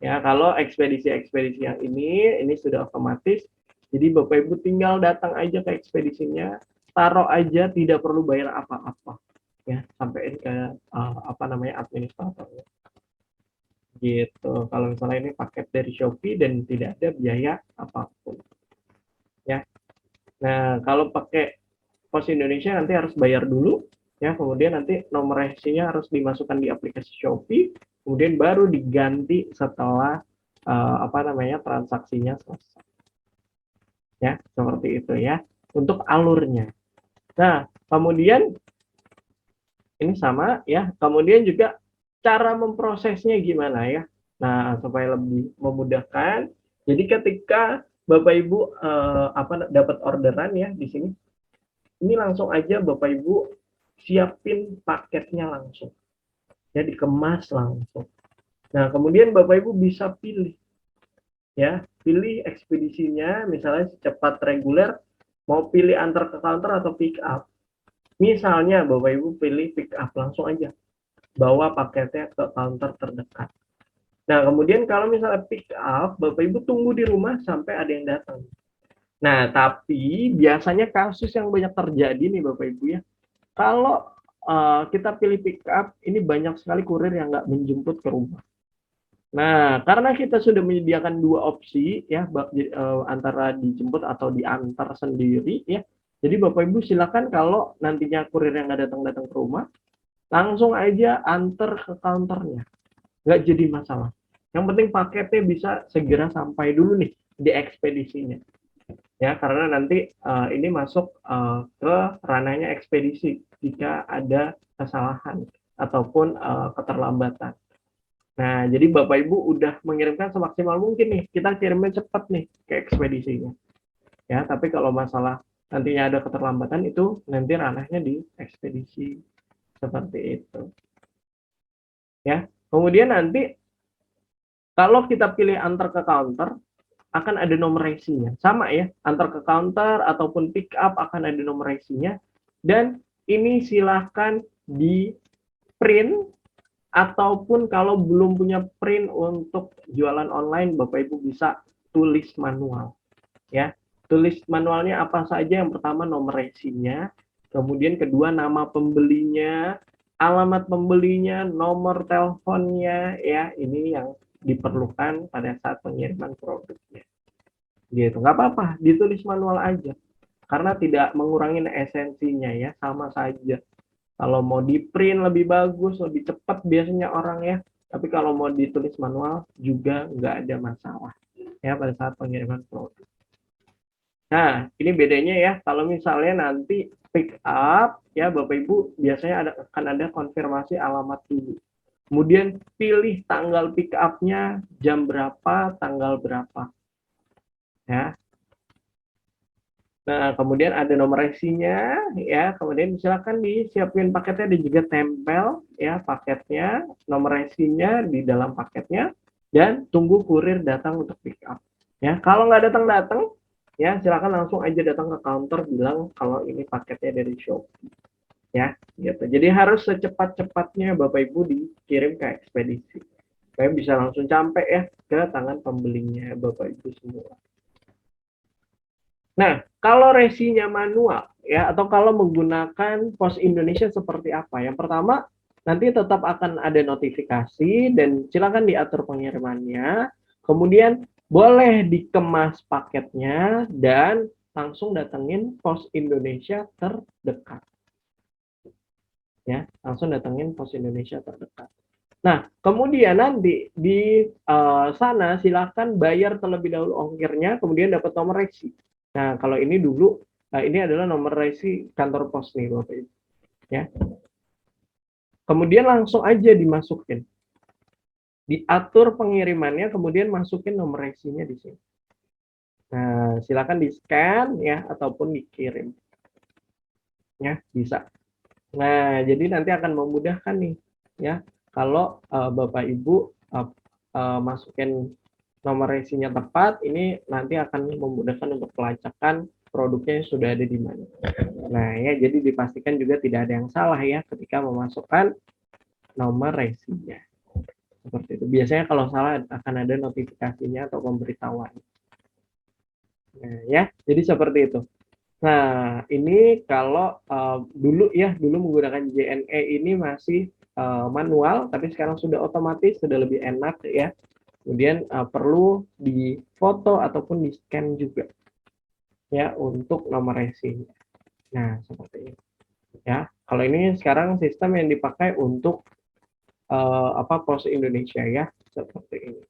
Ya, kalau ekspedisi-ekspedisi yang ini sudah otomatis. Jadi Bapak Ibu tinggal datang aja ke ekspedisinya, taruh aja, tidak perlu bayar apa-apa. Ya, sampaikan ke administratornya. Gitu. Kalau misalnya ini paket dari Shopee dan tidak ada biaya apapun. Ya. Nah, kalau pakai Pos Indonesia nanti harus bayar dulu. Ya, kemudian nanti nomor resinya harus dimasukkan di aplikasi Shopee, kemudian baru diganti setelah transaksinya selesai. Ya, seperti itu ya untuk alurnya. Nah, kemudian ini sama ya. Kemudian juga cara memprosesnya gimana ya? Nah, supaya lebih memudahkan. Jadi ketika Bapak Ibu dapat orderan ya di sini, ini langsung aja Bapak Ibu siapin paketnya langsung. Ya, dikemas langsung. Nah, kemudian Bapak Ibu bisa pilih. Ya, pilih ekspedisinya, misalnya cepat reguler, mau pilih antar ke counter atau pick up. Misalnya Bapak Ibu pilih pick up, langsung aja bawa paketnya ke counter terdekat. Nah, kemudian kalau misalnya pick up, Bapak Ibu tunggu di rumah sampai ada yang datang. Nah, tapi biasanya kasus yang banyak terjadi nih Bapak Ibu ya, kalau kita pilih pick up, ini banyak sekali kurir yang nggak menjemput ke rumah. Nah, karena kita sudah menyediakan dua opsi ya, antara dijemput atau diantar sendiri ya. Jadi Bapak Ibu silakan kalau nantinya kurir yang nggak datang-datang ke rumah, langsung aja antar ke counternya. Nggak jadi masalah. Yang penting paketnya bisa segera sampai dulu nih di ekspedisinya. Ya, karena nanti ini masuk ke ranahnya ekspedisi jika ada kesalahan ataupun keterlambatan. Nah, jadi Bapak Ibu udah mengirimkan semaksimal mungkin nih, kita kirimnya cepat nih ke ekspedisinya. Ya, tapi kalau masalah nantinya ada keterlambatan itu nanti ranahnya di ekspedisi seperti itu. Ya, kemudian nanti kalau kita pilih antar ke counter, akan ada nomor resinya. Sama ya, antar ke counter ataupun pick up akan ada nomor resinya. Dan ini silahkan di print, ataupun kalau belum punya print untuk jualan online, Bapak Ibu bisa tulis manual. Ya, tulis manualnya apa saja. Yang pertama nomor resinya, kemudian kedua nama pembelinya, alamat pembelinya, nomor teleponnya, ya ini yang diperlukan pada saat pengiriman produknya. Gitu, nggak apa-apa, ditulis manual aja. Karena tidak mengurangi esensinya ya, sama saja. Kalau mau di print lebih bagus, lebih cepat biasanya orang ya. Tapi kalau mau ditulis manual juga nggak ada masalah ya pada saat pengiriman produk. Nah, ini bedanya ya. Kalau misalnya nanti pick up ya Bapak Ibu biasanya akan ada konfirmasi alamat dulu. Kemudian pilih tanggal pick up-nya jam berapa, tanggal berapa. Ya. Nah, kemudian ada nomor resinya ya, kemudian silakan disiapin paketnya dan juga tempel ya paketnya, nomor resinya di dalam paketnya dan tunggu kurir datang untuk pick up. Ya, kalau nggak datang-datang ya silakan langsung aja datang ke counter bilang kalau ini paketnya dari Shopee. Ya, gitu. Jadi harus secepat-cepatnya Bapak Ibu dikirim ke ekspedisi. Supaya bisa langsung sampai ya ke tangan pembelinya Bapak Ibu semua. Nah, kalau resinya manual ya atau kalau menggunakan Pos Indonesia seperti apa? Yang pertama, nanti tetap akan ada notifikasi dan silakan diatur pengirimannya. Kemudian boleh dikemas paketnya dan langsung datengin Pos Indonesia terdekat. Ya, langsung datengin Pos Indonesia terdekat. Nah, kemudian nanti di sana silakan bayar terlebih dahulu ongkirnya, kemudian dapat nomor resi. Nah, kalau ini dulu, ini adalah nomor resi kantor pos nih, Bapak Ibu. Ya. Kemudian langsung aja dimasukin. Diatur pengirimannya, kemudian masukin nomor resinya di sini. Nah, silakan di-scan ya, ataupun dikirim. Ya, bisa. Nah, jadi nanti akan memudahkan nih, ya. Kalau Bapak Ibu masukin nomor resinya tepat, ini nanti akan memudahkan untuk pelacakan produknya yang sudah ada di mana. Nah, ya jadi dipastikan juga tidak ada yang salah ya ketika memasukkan nomor resinya. Seperti itu. Biasanya kalau salah akan ada notifikasinya atau pemberitahuan. Nah, ya, jadi seperti itu. Nah, ini kalau dulu menggunakan JNE ini masih manual, tapi sekarang sudah otomatis, sudah lebih enak ya. Kemudian perlu difoto ataupun di-scan juga ya untuk nomor resinya. Nah, seperti ini. Ya, kalau ini sekarang sistem yang dipakai untuk Pos Indonesia ya, seperti ini.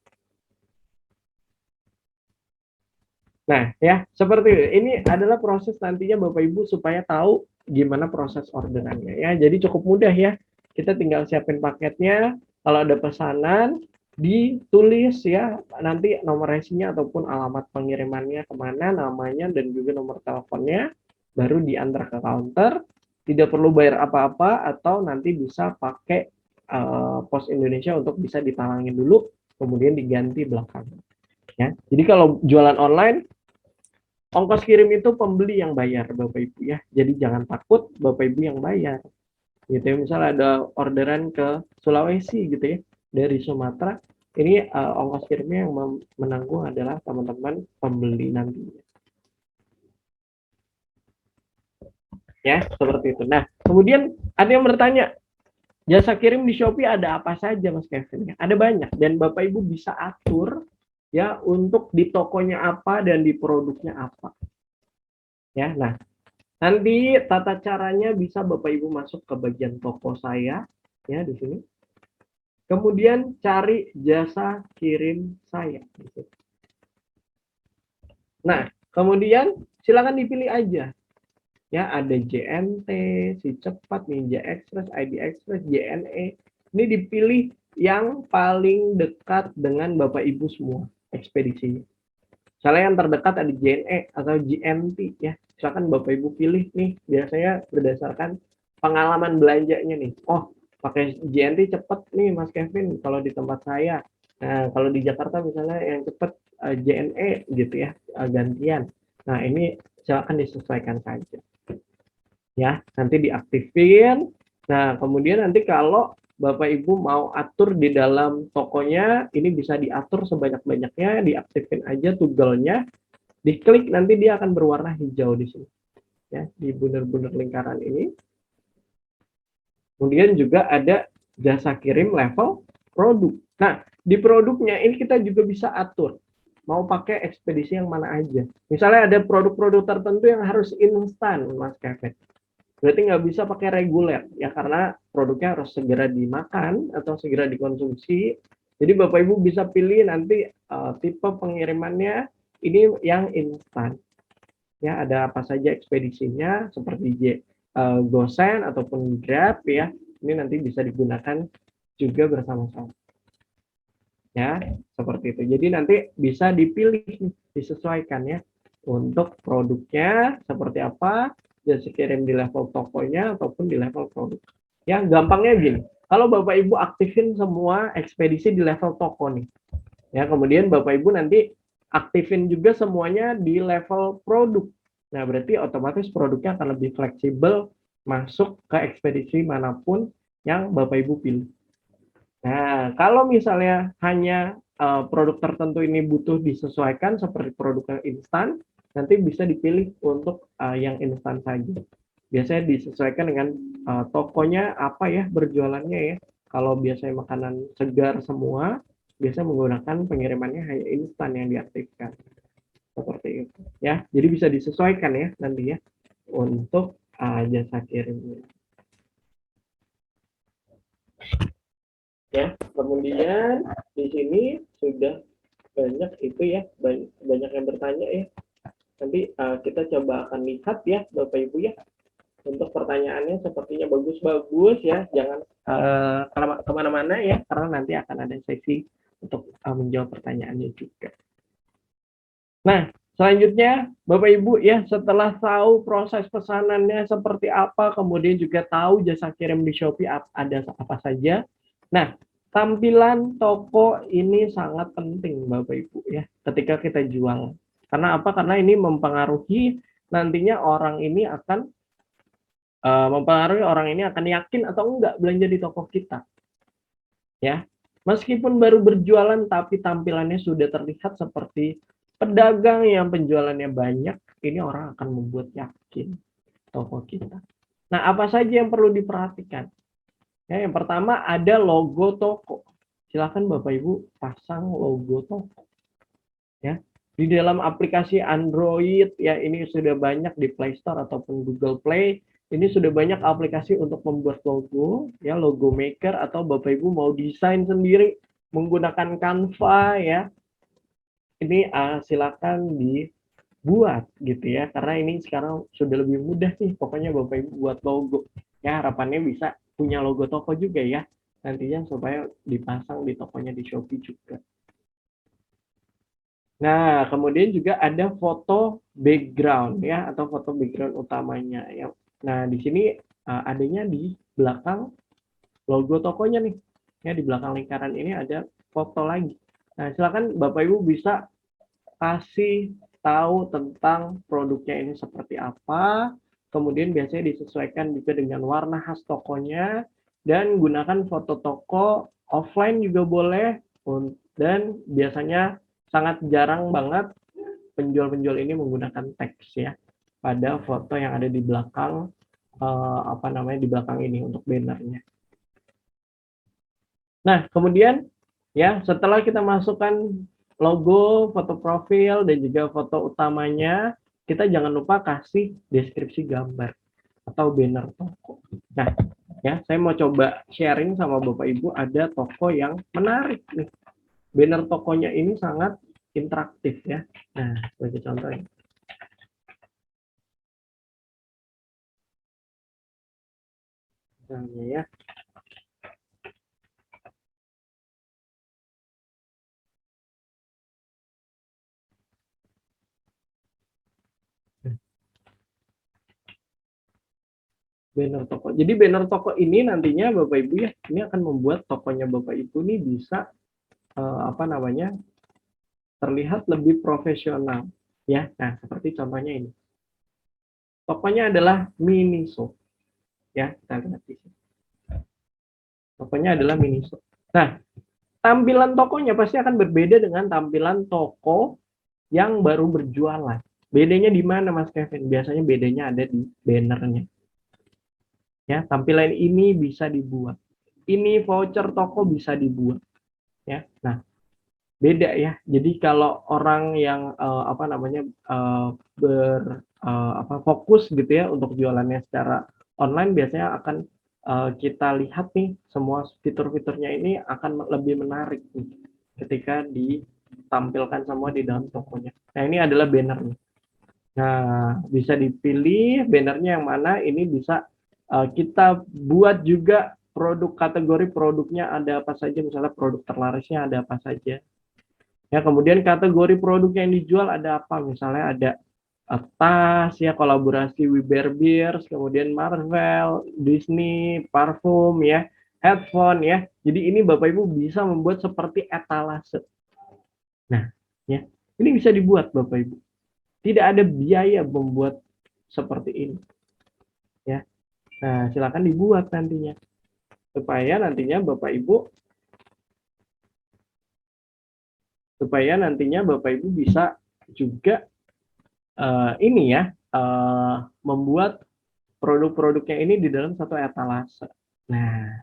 Nah, ya, seperti itu. Ini adalah proses nantinya Bapak Ibu supaya tahu gimana proses orderannya ya. Jadi cukup mudah ya. Kita tinggal siapin paketnya, kalau ada pesanan ditulis ya nanti nomor resinya ataupun alamat pengirimannya kemana, namanya dan juga nomor teleponnya, baru diantar ke counter. Tidak perlu bayar apa-apa atau nanti bisa pakai Pos Indonesia untuk bisa ditalangin dulu, kemudian diganti belakangan. Ya, jadi kalau jualan online, ongkos kirim itu pembeli yang bayar, Bapak Ibu ya. Jadi jangan takut Bapak Ibu yang bayar. Gitu ya, misalnya ada orderan ke Sulawesi gitu ya, dari Sumatera, ini ongkos kirimnya yang menanggung adalah teman-teman pembeli nantinya. Ya, seperti itu. Nah, Kemudian ada yang bertanya, jasa kirim di Shopee ada apa saja Mas Kevin? Ada banyak dan Bapak Ibu bisa atur ya untuk di tokonya apa dan di produknya apa. Ya, nah nanti tata caranya bisa Bapak Ibu masuk ke bagian toko saya ya di sini. Kemudian cari jasa kirim saya. Nah, kemudian silakan dipilih aja. Ya, ada JNT, Si Cepat, Ninja Express, ID Express, JNE. Ini dipilih yang paling dekat dengan Bapak Ibu semua ekspedisinya. Misalnya yang terdekat ada JNE atau GNT ya. Silakan Bapak Ibu pilih nih. Biasanya berdasarkan pengalaman belanjanya nih. Oh, pakai JNT cepet nih Mas Kevin kalau di tempat saya. Nah, kalau di Jakarta misalnya yang cepet JNE gitu ya, gantian. Nah, ini silakan disesuaikan saja. Ya, nanti diaktifin. Nah, kemudian nanti kalau Bapak Ibu mau atur di dalam tokonya, ini bisa diatur sebanyak-banyaknya, diaktifin aja toggle-nya, diklik nanti dia akan berwarna hijau di sini. Ya, di bundar-bundar lingkaran ini. Kemudian juga ada jasa kirim level produk. Nah, di produknya ini kita juga bisa atur. Mau pakai ekspedisi yang mana aja. Misalnya ada produk-produk tertentu yang harus instan, Mas Kevin. Berarti nggak bisa pakai reguler ya karena produknya harus segera dimakan atau segera dikonsumsi. Jadi Bapak Ibu bisa pilih nanti tipe pengirimannya ini yang instan. Ya, ada apa saja ekspedisinya seperti GoSend ataupun Grab ya. Ini nanti bisa digunakan juga bersama-sama. Ya, seperti itu. Jadi nanti bisa dipilih, disesuaikan ya untuk produknya seperti apa, jasa kirim di level tokonya ataupun di level produk. Ya, gampangnya gini. Kalau Bapak Ibu aktifin semua ekspedisi di level toko nih. Ya, kemudian Bapak Ibu nanti aktifin juga semuanya di level produk. Nah, berarti otomatis produknya akan lebih fleksibel masuk ke ekspedisi manapun yang Bapak Ibu pilih. Nah, kalau misalnya hanya produk tertentu ini butuh disesuaikan seperti produk yang instan, nanti bisa dipilih untuk yang instan saja. Biasanya disesuaikan dengan tokonya apa ya berjualannya ya. Kalau biasanya makanan segar semua, biasanya menggunakan pengirimannya hanya instan yang diaktifkan. Seperti itu ya. Jadi bisa disesuaikan ya nanti ya untuk jasa kirimnya. Ya, kemudian di sini sudah banyak itu ya, banyak yang bertanya ya. Nanti kita coba akan lihat ya Bapak Ibu ya. Untuk pertanyaannya sepertinya bagus-bagus ya, jangan kemana-mana ya, karena nanti akan ada sesi untuk menjawab pertanyaannya juga. Nah, selanjutnya Bapak Ibu ya, setelah tahu proses pesanannya seperti apa, kemudian juga tahu jasa kirim di Shopee ada apa saja. Nah, tampilan toko ini sangat penting Bapak Ibu ya, ketika kita jual. Karena apa? Karena ini mempengaruhi nantinya orang ini akan yakin atau enggak belanja di toko kita. Ya, meskipun baru berjualan tapi tampilannya sudah terlihat seperti pedagang yang penjualannya banyak, ini orang akan membuat yakin toko kita. Nah, apa saja yang perlu diperhatikan? Ya, yang pertama ada logo toko. Silakan Bapak Ibu pasang logo toko. Ya, di dalam aplikasi Android ya ini sudah banyak di Play Store ataupun Google Play. Ini sudah banyak aplikasi untuk membuat logo, ya logo maker atau Bapak Ibu mau desain sendiri menggunakan Canva ya. Ini silakan dibuat gitu ya karena ini sekarang sudah lebih mudah nih pokoknya Bapak Ibu buat logo. Ya harapannya bisa punya logo toko juga ya nantinya supaya dipasang di tokonya di Shopee juga. Nah, kemudian juga ada foto background ya atau foto background utamanya ya. Nah, di sini adanya di belakang logo tokonya nih. Ya, di belakang lingkaran ini ada foto lagi. Nah, silakan Bapak Ibu bisa kasih tahu tentang produknya ini seperti apa. Kemudian biasanya disesuaikan juga dengan warna khas tokonya dan gunakan foto toko offline juga boleh dan biasanya sangat jarang banget penjual-penjual ini menggunakan teks ya pada foto yang ada di belakang apa namanya, di belakang ini untuk bannernya. Nah, kemudian ya setelah kita masukkan logo, foto profil, dan juga foto utamanya, kita jangan lupa kasih deskripsi gambar atau banner toko. Nah, ya saya mau coba sharing sama Bapak Ibu, ada toko yang menarik nih. Banner tokonya ini sangat interaktif ya. Nah, sebagai contoh ini. Misalnya ya. Banner toko. Jadi banner toko ini nantinya Bapak Ibu ya, ini akan membuat tokonya Bapak Ibu nih bisa apa namanya, terlihat lebih profesional ya. Nah, seperti contohnya ini. Tokonya adalah Miniso ya, kita lihat di sini. Tokonya adalah Miniso. Nah, tampilan tokonya pasti akan berbeda dengan tampilan toko yang baru berjualan. Bedanya di mana Mas Kevin? Biasanya bedanya ada di bannernya. Ya, tampilan ini bisa dibuat. Ini voucher toko bisa dibuat. Ya, nah beda ya. Jadi kalau orang yang apa namanya fokus gitu ya untuk jualannya secara online, biasanya akan kita lihat nih semua fitur-fiturnya ini akan lebih menarik nih, ketika ditampilkan semua di dalam tokonya. Nah, ini adalah bannernya. Nah, bisa dipilih bannernya yang mana. Ini bisa kita buat juga produk, kategori produknya ada apa saja, misalnya produk terlarisnya ada apa saja. Ya, kemudian kategori produk yang dijual ada apa, misalnya ada tas ya, kolaborasi with Bear Bears, kemudian Marvel, Disney, parfum ya, headphone ya. Jadi ini Bapak Ibu bisa membuat seperti etalase. Nah, ya, ini bisa dibuat Bapak Ibu. Tidak ada biaya membuat seperti ini. Ya. Nah, silakan dibuat nantinya. Supaya nantinya Bapak Ibu bisa juga ini ya, membuat produk-produknya ini di dalam satu etalase. Nah,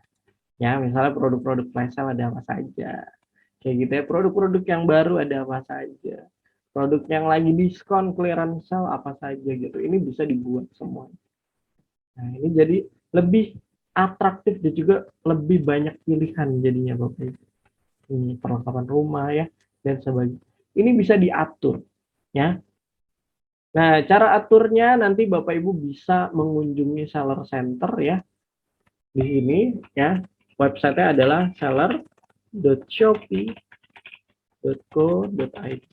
ya misalnya produk-produk flash sale ada apa saja. Kayak gitu ya, produk-produk yang baru ada apa saja. Produk yang lagi diskon, clearance sale apa saja gitu. Ini bisa dibuat semua. Nah, ini jadi lebih atraktif dan juga lebih banyak pilihan jadinya Bapak Ibu. Ini perlengkapan rumah ya dan sebagainya. Ini bisa diatur ya. Nah, cara aturnya nanti Bapak Ibu bisa mengunjungi seller center ya. Di sini ya, websitenya adalah seller.shopee.co.id.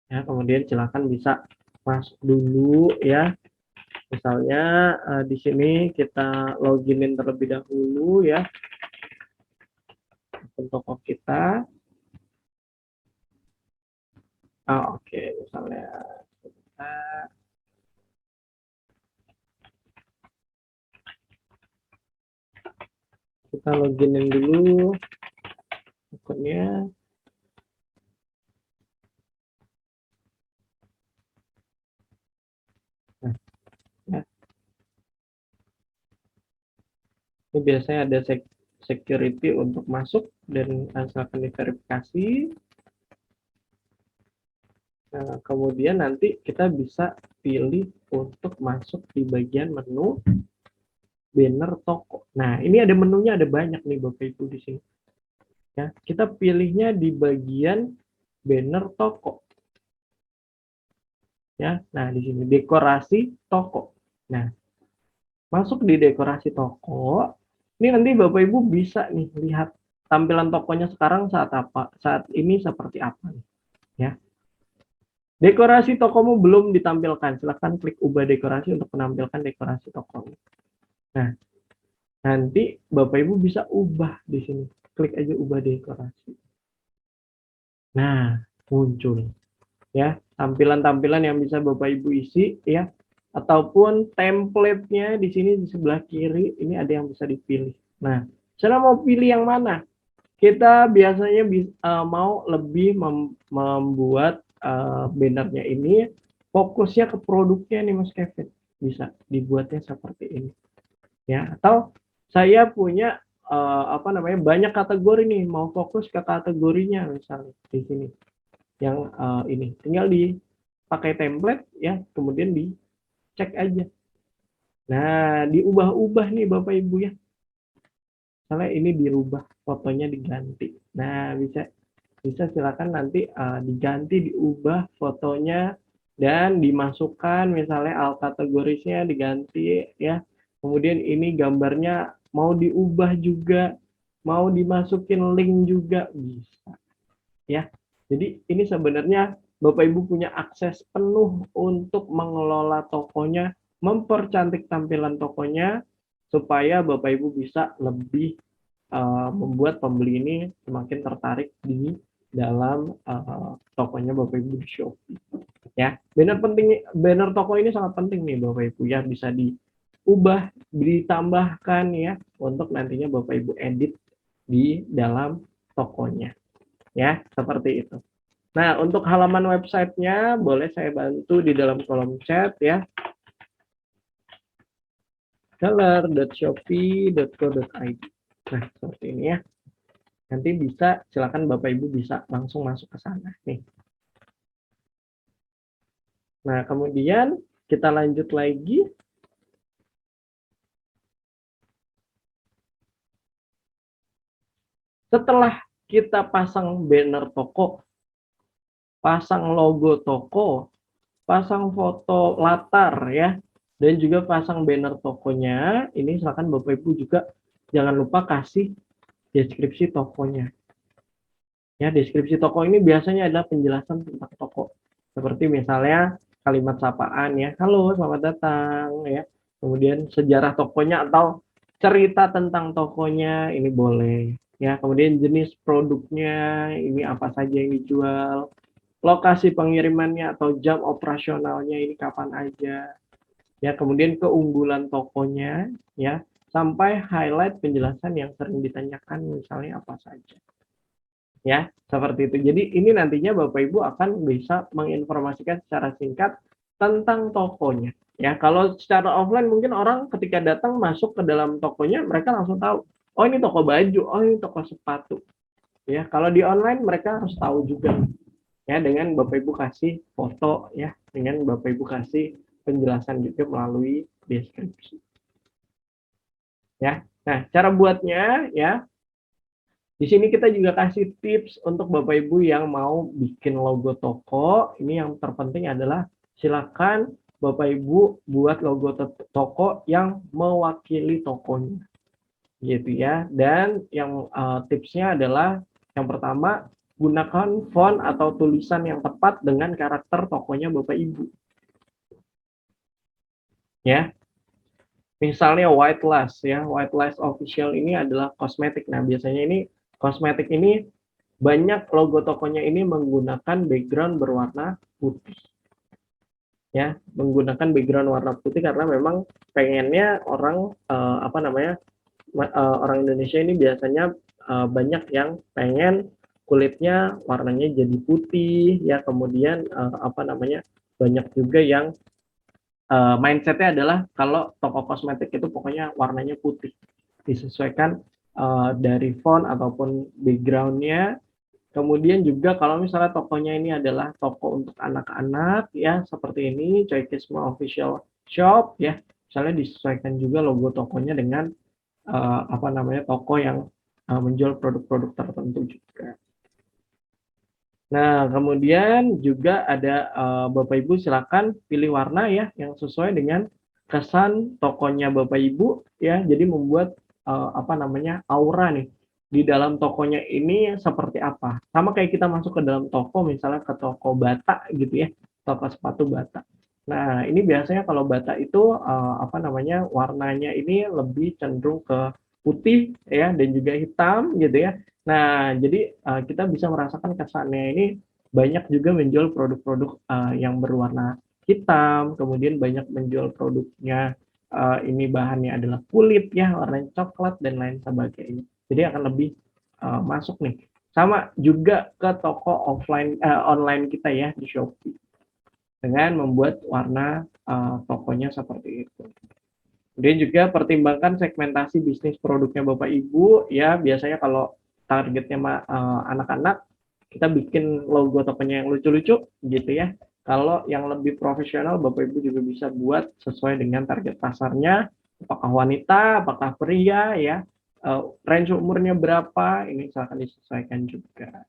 Ya, kemudian silakan bisa masuk dulu ya. Misalnya di sini kita loginin terlebih dahulu ya akun toko kita. Oke, misalnya kita loginin dulu akunnya. Nah, ya. Ini biasanya ada security untuk masuk dan asalkan diverifikasi. Nah, kemudian nanti kita bisa pilih untuk masuk di bagian menu banner toko. Nah, ini ada menunya, ada banyak nih Bapak Ibu di sini. Ya, kita pilihnya di bagian banner toko. Ya, nah di sini dekorasi toko. Nah, masuk di dekorasi toko. Ini nanti Bapak Ibu bisa nih lihat tampilan tokonya sekarang saat ini seperti apa nih. Ya. Dekorasi tokomu belum ditampilkan. Silahkan klik ubah dekorasi untuk menampilkan dekorasi tokomu. Nah, nanti Bapak Ibu bisa ubah di sini. Klik aja ubah dekorasi. Nah, muncul ya tampilan-tampilan yang bisa Bapak Ibu isi ya, ataupun template-nya di sini di sebelah kiri ini ada yang bisa dipilih. Nah, saya mau pilih yang mana? Kita biasanya mau lebih membuat bannernya ini fokusnya ke produknya nih Mas Kevin. bisa dibuatnya seperti ini. Ya, atau saya punya banyak kategori nih, mau fokus ke kategorinya misalnya di sini. Yang ini tinggal dipakai template ya, kemudian dicek aja. Nah, diubah-ubah nih Bapak Ibu ya. Misalnya ini dirubah, fotonya diganti. Nah, bisa silakan nanti diganti, diubah fotonya dan dimasukkan misalnya alt kategorisnya diganti ya. Kemudian ini gambarnya mau diubah juga, mau dimasukin link juga bisa ya. Jadi ini sebenarnya Bapak Ibu punya akses penuh untuk mengelola tokonya, mempercantik tampilan tokonya supaya Bapak Ibu bisa lebih membuat pembeli ini semakin tertarik di dalam tokonya Bapak Ibu di Shopee. Ya, banner toko ini sangat penting nih Bapak Ibu ya, bisa diubah, ditambahkan ya untuk nantinya Bapak Ibu edit di dalam tokonya. Ya, seperti itu. Nah, untuk halaman websitenya boleh saya bantu di dalam kolom chat ya. seller.shopee.co.id. Nah, seperti ini ya. Nanti bisa, silakan Bapak Ibu bisa langsung masuk ke sana nih. Nah, kemudian kita lanjut lagi. Setelah kita pasang banner toko, pasang logo toko, pasang foto latar ya, dan juga pasang banner tokonya, ini silakan Bapak Ibu juga jangan lupa kasih deskripsi tokonya. Ya, deskripsi toko ini biasanya adalah penjelasan tentang toko. Seperti misalnya kalimat sapaan ya, halo selamat datang ya. Kemudian sejarah tokonya atau cerita tentang tokonya ini boleh. Ya, kemudian jenis produknya ini apa saja yang dijual, lokasi pengirimannya atau jam operasionalnya ini kapan aja. Ya, kemudian keunggulan tokonya ya, sampai highlight penjelasan yang sering ditanyakan misalnya apa saja. Ya, seperti itu. Jadi ini nantinya Bapak Ibu akan bisa menginformasikan secara singkat tentang tokonya. Ya, kalau secara offline mungkin orang ketika datang masuk ke dalam tokonya mereka langsung tahu, oh ini toko baju, oh ini toko sepatu. Ya, kalau di online mereka harus tahu juga. Ya, dengan Bapak Ibu kasih foto ya, dengan Bapak Ibu kasih penjelasan juga melalui deskripsi. Ya. Nah, cara buatnya ya, di sini kita juga kasih tips untuk Bapak Ibu yang mau bikin logo toko. Ini yang terpenting adalah silakan Bapak Ibu buat logo toko yang mewakili tokonya. Gitu ya. Dan yang tipsnya adalah yang pertama, gunakan font atau tulisan yang tepat dengan karakter tokonya Bapak Ibu. Ya. Misalnya White Lash ya. White Lash Official ini adalah kosmetik. Nah, biasanya ini kosmetik ini banyak logo tokonya ini menggunakan background berwarna putih. Ya, menggunakan background warna putih karena memang pengennya orang orang Indonesia ini biasanya banyak yang pengen kulitnya warnanya jadi putih ya, kemudian banyak juga yang mindsetnya adalah kalau toko kosmetik itu pokoknya warnanya putih, disesuaikan dari font ataupun backgroundnya. Kemudian juga kalau misalnya tokonya ini adalah toko untuk anak-anak ya, seperti ini Coikisma Official Shop ya, misalnya disesuaikan juga logo tokonya dengan toko yang menjual produk-produk tertentu juga. Nah, kemudian juga ada Bapak Ibu silakan pilih warna ya yang sesuai dengan kesan tokonya Bapak Ibu ya, jadi membuat aura nih di dalam tokonya ini seperti apa. Sama kayak kita masuk ke dalam toko, misalnya ke toko bata gitu ya, toko sepatu bata. Nah, ini biasanya kalau bata itu warnanya ini lebih cenderung ke putih ya dan juga hitam gitu ya. Nah, jadi kita bisa merasakan kesannya ini banyak juga menjual produk-produk yang berwarna hitam, kemudian banyak menjual produknya ini bahannya adalah kulit ya, warnanya coklat dan lain sebagainya. Jadi akan lebih masuk nih. Sama juga ke toko online kita ya di Shopee. dengan membuat warna tokonya seperti itu. Kemudian juga pertimbangkan segmentasi bisnis produknya Bapak Ibu, ya biasanya kalau targetnya anak-anak, kita bikin logo tokonya yang lucu-lucu gitu ya. Kalau yang lebih profesional, Bapak Ibu juga bisa buat sesuai dengan target pasarnya, apakah wanita, apakah pria ya, range umurnya berapa, ini silahkan disesuaikan juga.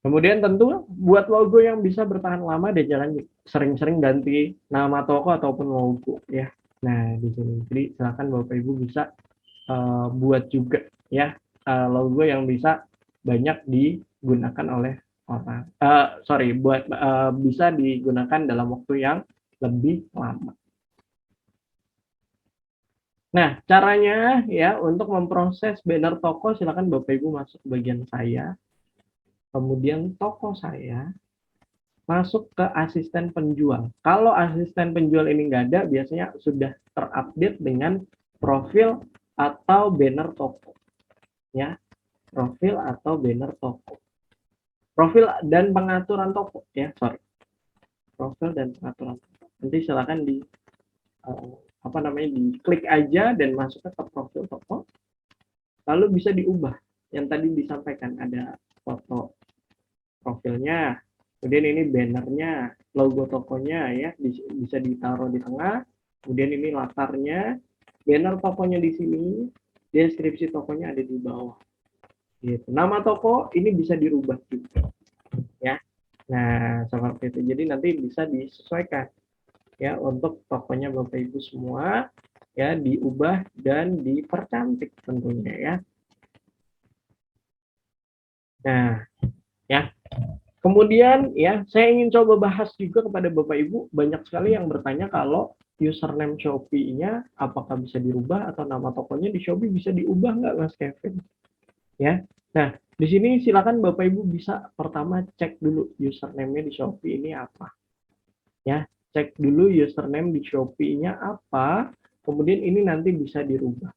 Kemudian tentu buat logo yang bisa bertahan lama dan jangan sering-sering ganti nama toko ataupun logo ya. Nah, di sini. Jadi silakan Bapak Ibu bisa buat juga ya logo yang bisa banyak digunakan oleh orang. Bisa digunakan dalam waktu yang lebih lama. Nah, caranya ya untuk memproses banner toko silakan Bapak Ibu masuk ke bagian saya. Kemudian toko saya masuk ke asisten penjual. Kalau asisten penjual ini nggak ada, biasanya sudah terupdate dengan profil atau banner toko. Ya, profil atau banner toko. Profil dan pengaturan toko, ya, sorry. Profil dan pengaturan toko. Nanti silakan diklik aja dan masuk ke profil toko. Lalu bisa diubah. Yang tadi disampaikan ada foto profilnya, kemudian ini bannernya, logo tokonya ya bisa ditaruh di tengah, kemudian ini latarnya, banner tokonya di sini, deskripsi tokonya ada di bawah. Gitu. Nama toko ini bisa dirubah juga, ya. Nah seperti itu. Jadi nanti bisa disesuaikan ya untuk tokonya Bapak Ibu semua ya diubah dan dipercantik tentunya ya. Nah ya. Kemudian ya, saya ingin coba bahas juga kepada Bapak Ibu, banyak sekali yang bertanya kalau username Shopee-nya apakah bisa dirubah atau nama tokonya di Shopee bisa diubah nggak Mas Kevin? Ya. Nah, di sini silakan Bapak Ibu bisa pertama cek dulu username-nya di Shopee ini apa. Ya, cek dulu username di Shopee-nya apa, kemudian ini nanti bisa dirubah.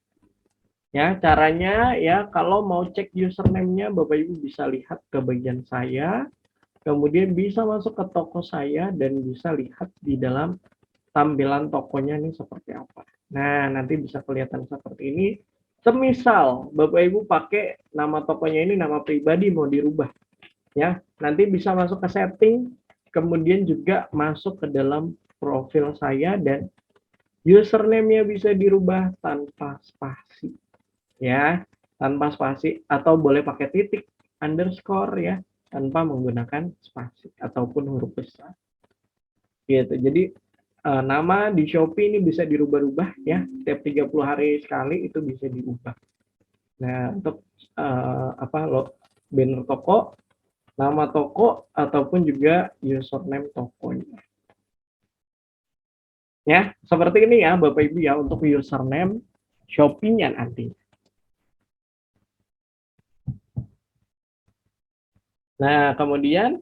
Ya, caranya ya kalau mau cek username-nya Bapak Ibu bisa lihat ke bagian saya. Kemudian bisa masuk ke toko saya dan bisa lihat di dalam tampilan tokonya nih seperti apa. Nah, nanti bisa kelihatan seperti ini. Semisal Bapak Ibu pakai nama tokonya ini nama pribadi mau dirubah. Ya, nanti bisa masuk ke setting, kemudian juga masuk ke dalam profil saya dan username-nya bisa dirubah tanpa spasi. Ya, tanpa spasi atau boleh pakai titik underscore ya tanpa menggunakan spasi ataupun huruf besar. Gitu. Jadi nama di Shopee ini bisa dirubah-rubah ya, setiap 30 hari sekali itu bisa diubah. Nah, untuk banner toko, nama toko ataupun juga username tokonya. Ya, seperti ini ya Bapak Ibu ya untuk username Shopee-nya nanti. Nah, kemudian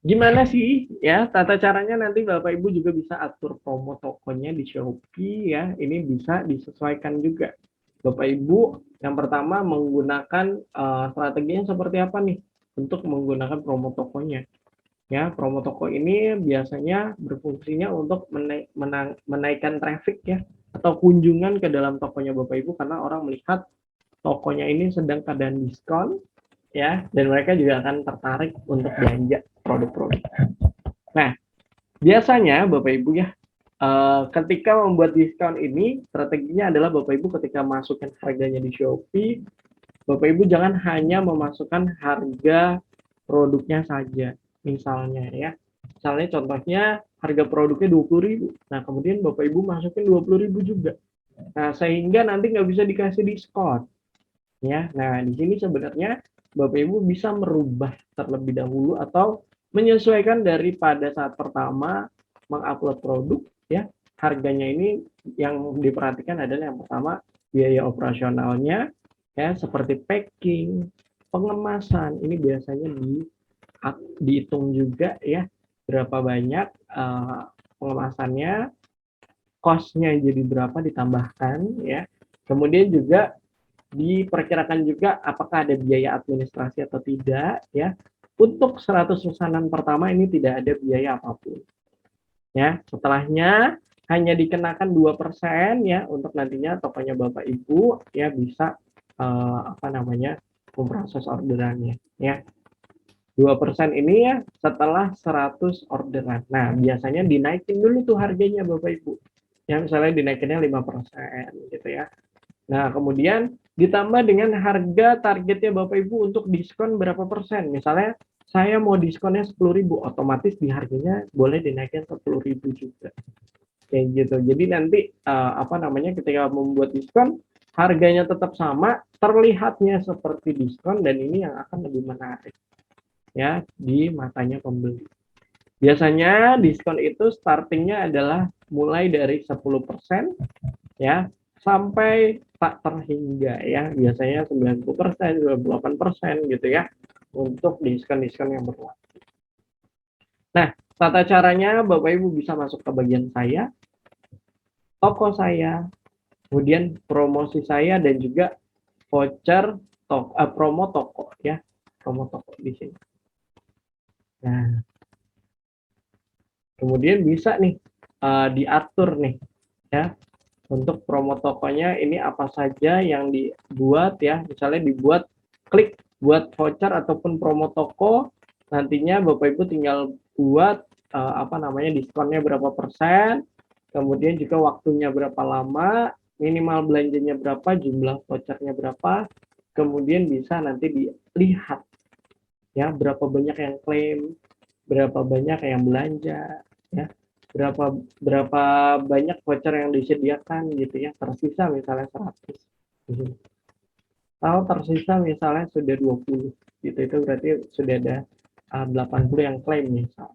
gimana sih ya tata caranya nanti Bapak Ibu juga bisa atur promo tokonya di Shopee ya. Ini bisa disesuaikan juga. Bapak Ibu yang pertama menggunakan strateginya seperti apa nih untuk menggunakan promo tokonya. Ya, promo toko ini biasanya berfungsinya untuk menaikkan traffic ya atau kunjungan ke dalam tokonya Bapak Ibu karena orang melihat tokonya ini sedang keadaan diskon ya, dan mereka juga akan tertarik untuk belanja produk-produk. Nah, biasanya Bapak Ibu ya, ketika membuat diskon ini, strateginya adalah Bapak Ibu ketika masukkan harganya di Shopee, Bapak Ibu jangan hanya memasukkan harga produknya saja, misalnya ya. Misalnya contohnya harga produknya 20.000, nah kemudian Bapak Ibu masukin 20.000 juga. Nah, sehingga nanti nggak bisa dikasih diskon. Ya, nah di sini sebenarnya Bapak Ibu bisa merubah terlebih dahulu atau menyesuaikan daripada saat pertama mengupload produk ya, harganya ini yang diperhatikan adalah yang pertama biaya operasionalnya ya seperti packing, pengemasan ini biasanya dihitung juga ya berapa banyak pengemasannya, cost-nya jadi berapa ditambahkan ya. Kemudian juga diperkirakan juga apakah ada biaya administrasi atau tidak ya. untuk 100 pesanan pertama ini tidak ada biaya apapun. Ya, setelahnya hanya dikenakan 2% ya untuk nantinya tokonya Bapak Ibu ya bisa memproses orderannya ya. 2% ini ya setelah 100 orderan. Nah, biasanya dinaikin dulu tuh harganya Bapak Ibu. Ya, misalnya dinaikinnya 5% gitu ya. Nah, kemudian ditambah dengan harga targetnya Bapak Ibu untuk diskon berapa persen. Misalnya saya mau diskonnya 10.000, otomatis di harganya boleh dinaikin 10.000 juga. Kayak gitu. Jadi nanti ketika membuat diskon harganya tetap sama, terlihatnya seperti diskon dan ini yang akan lebih menarik ya di matanya pembeli. Biasanya diskon itu startingnya adalah mulai dari 10% ya sampai tak terhingga ya, biasanya 90%, 98% gitu ya untuk diskon-diskon yang berlaku. Nah, tata caranya Bapak Ibu bisa masuk ke bagian saya, toko saya, kemudian promosi saya dan juga voucher promo toko ya, promo toko di sini. Nah, kemudian bisa nih diatur nih ya untuk promo tokonya ini apa saja yang dibuat ya, misalnya dibuat klik buat voucher ataupun promo toko, nantinya Bapak Ibu tinggal buat diskonnya berapa persen, kemudian juga waktunya berapa lama, minimal belanjanya berapa, jumlah vouchernya berapa, kemudian bisa nanti dilihat ya berapa banyak yang klaim, berapa banyak yang belanja ya, berapa banyak voucher yang disediakan gitu ya, tersisa misalnya 100 atau tersisa misalnya sudah 20 gitu, itu berarti sudah ada 80 yang klaim misal.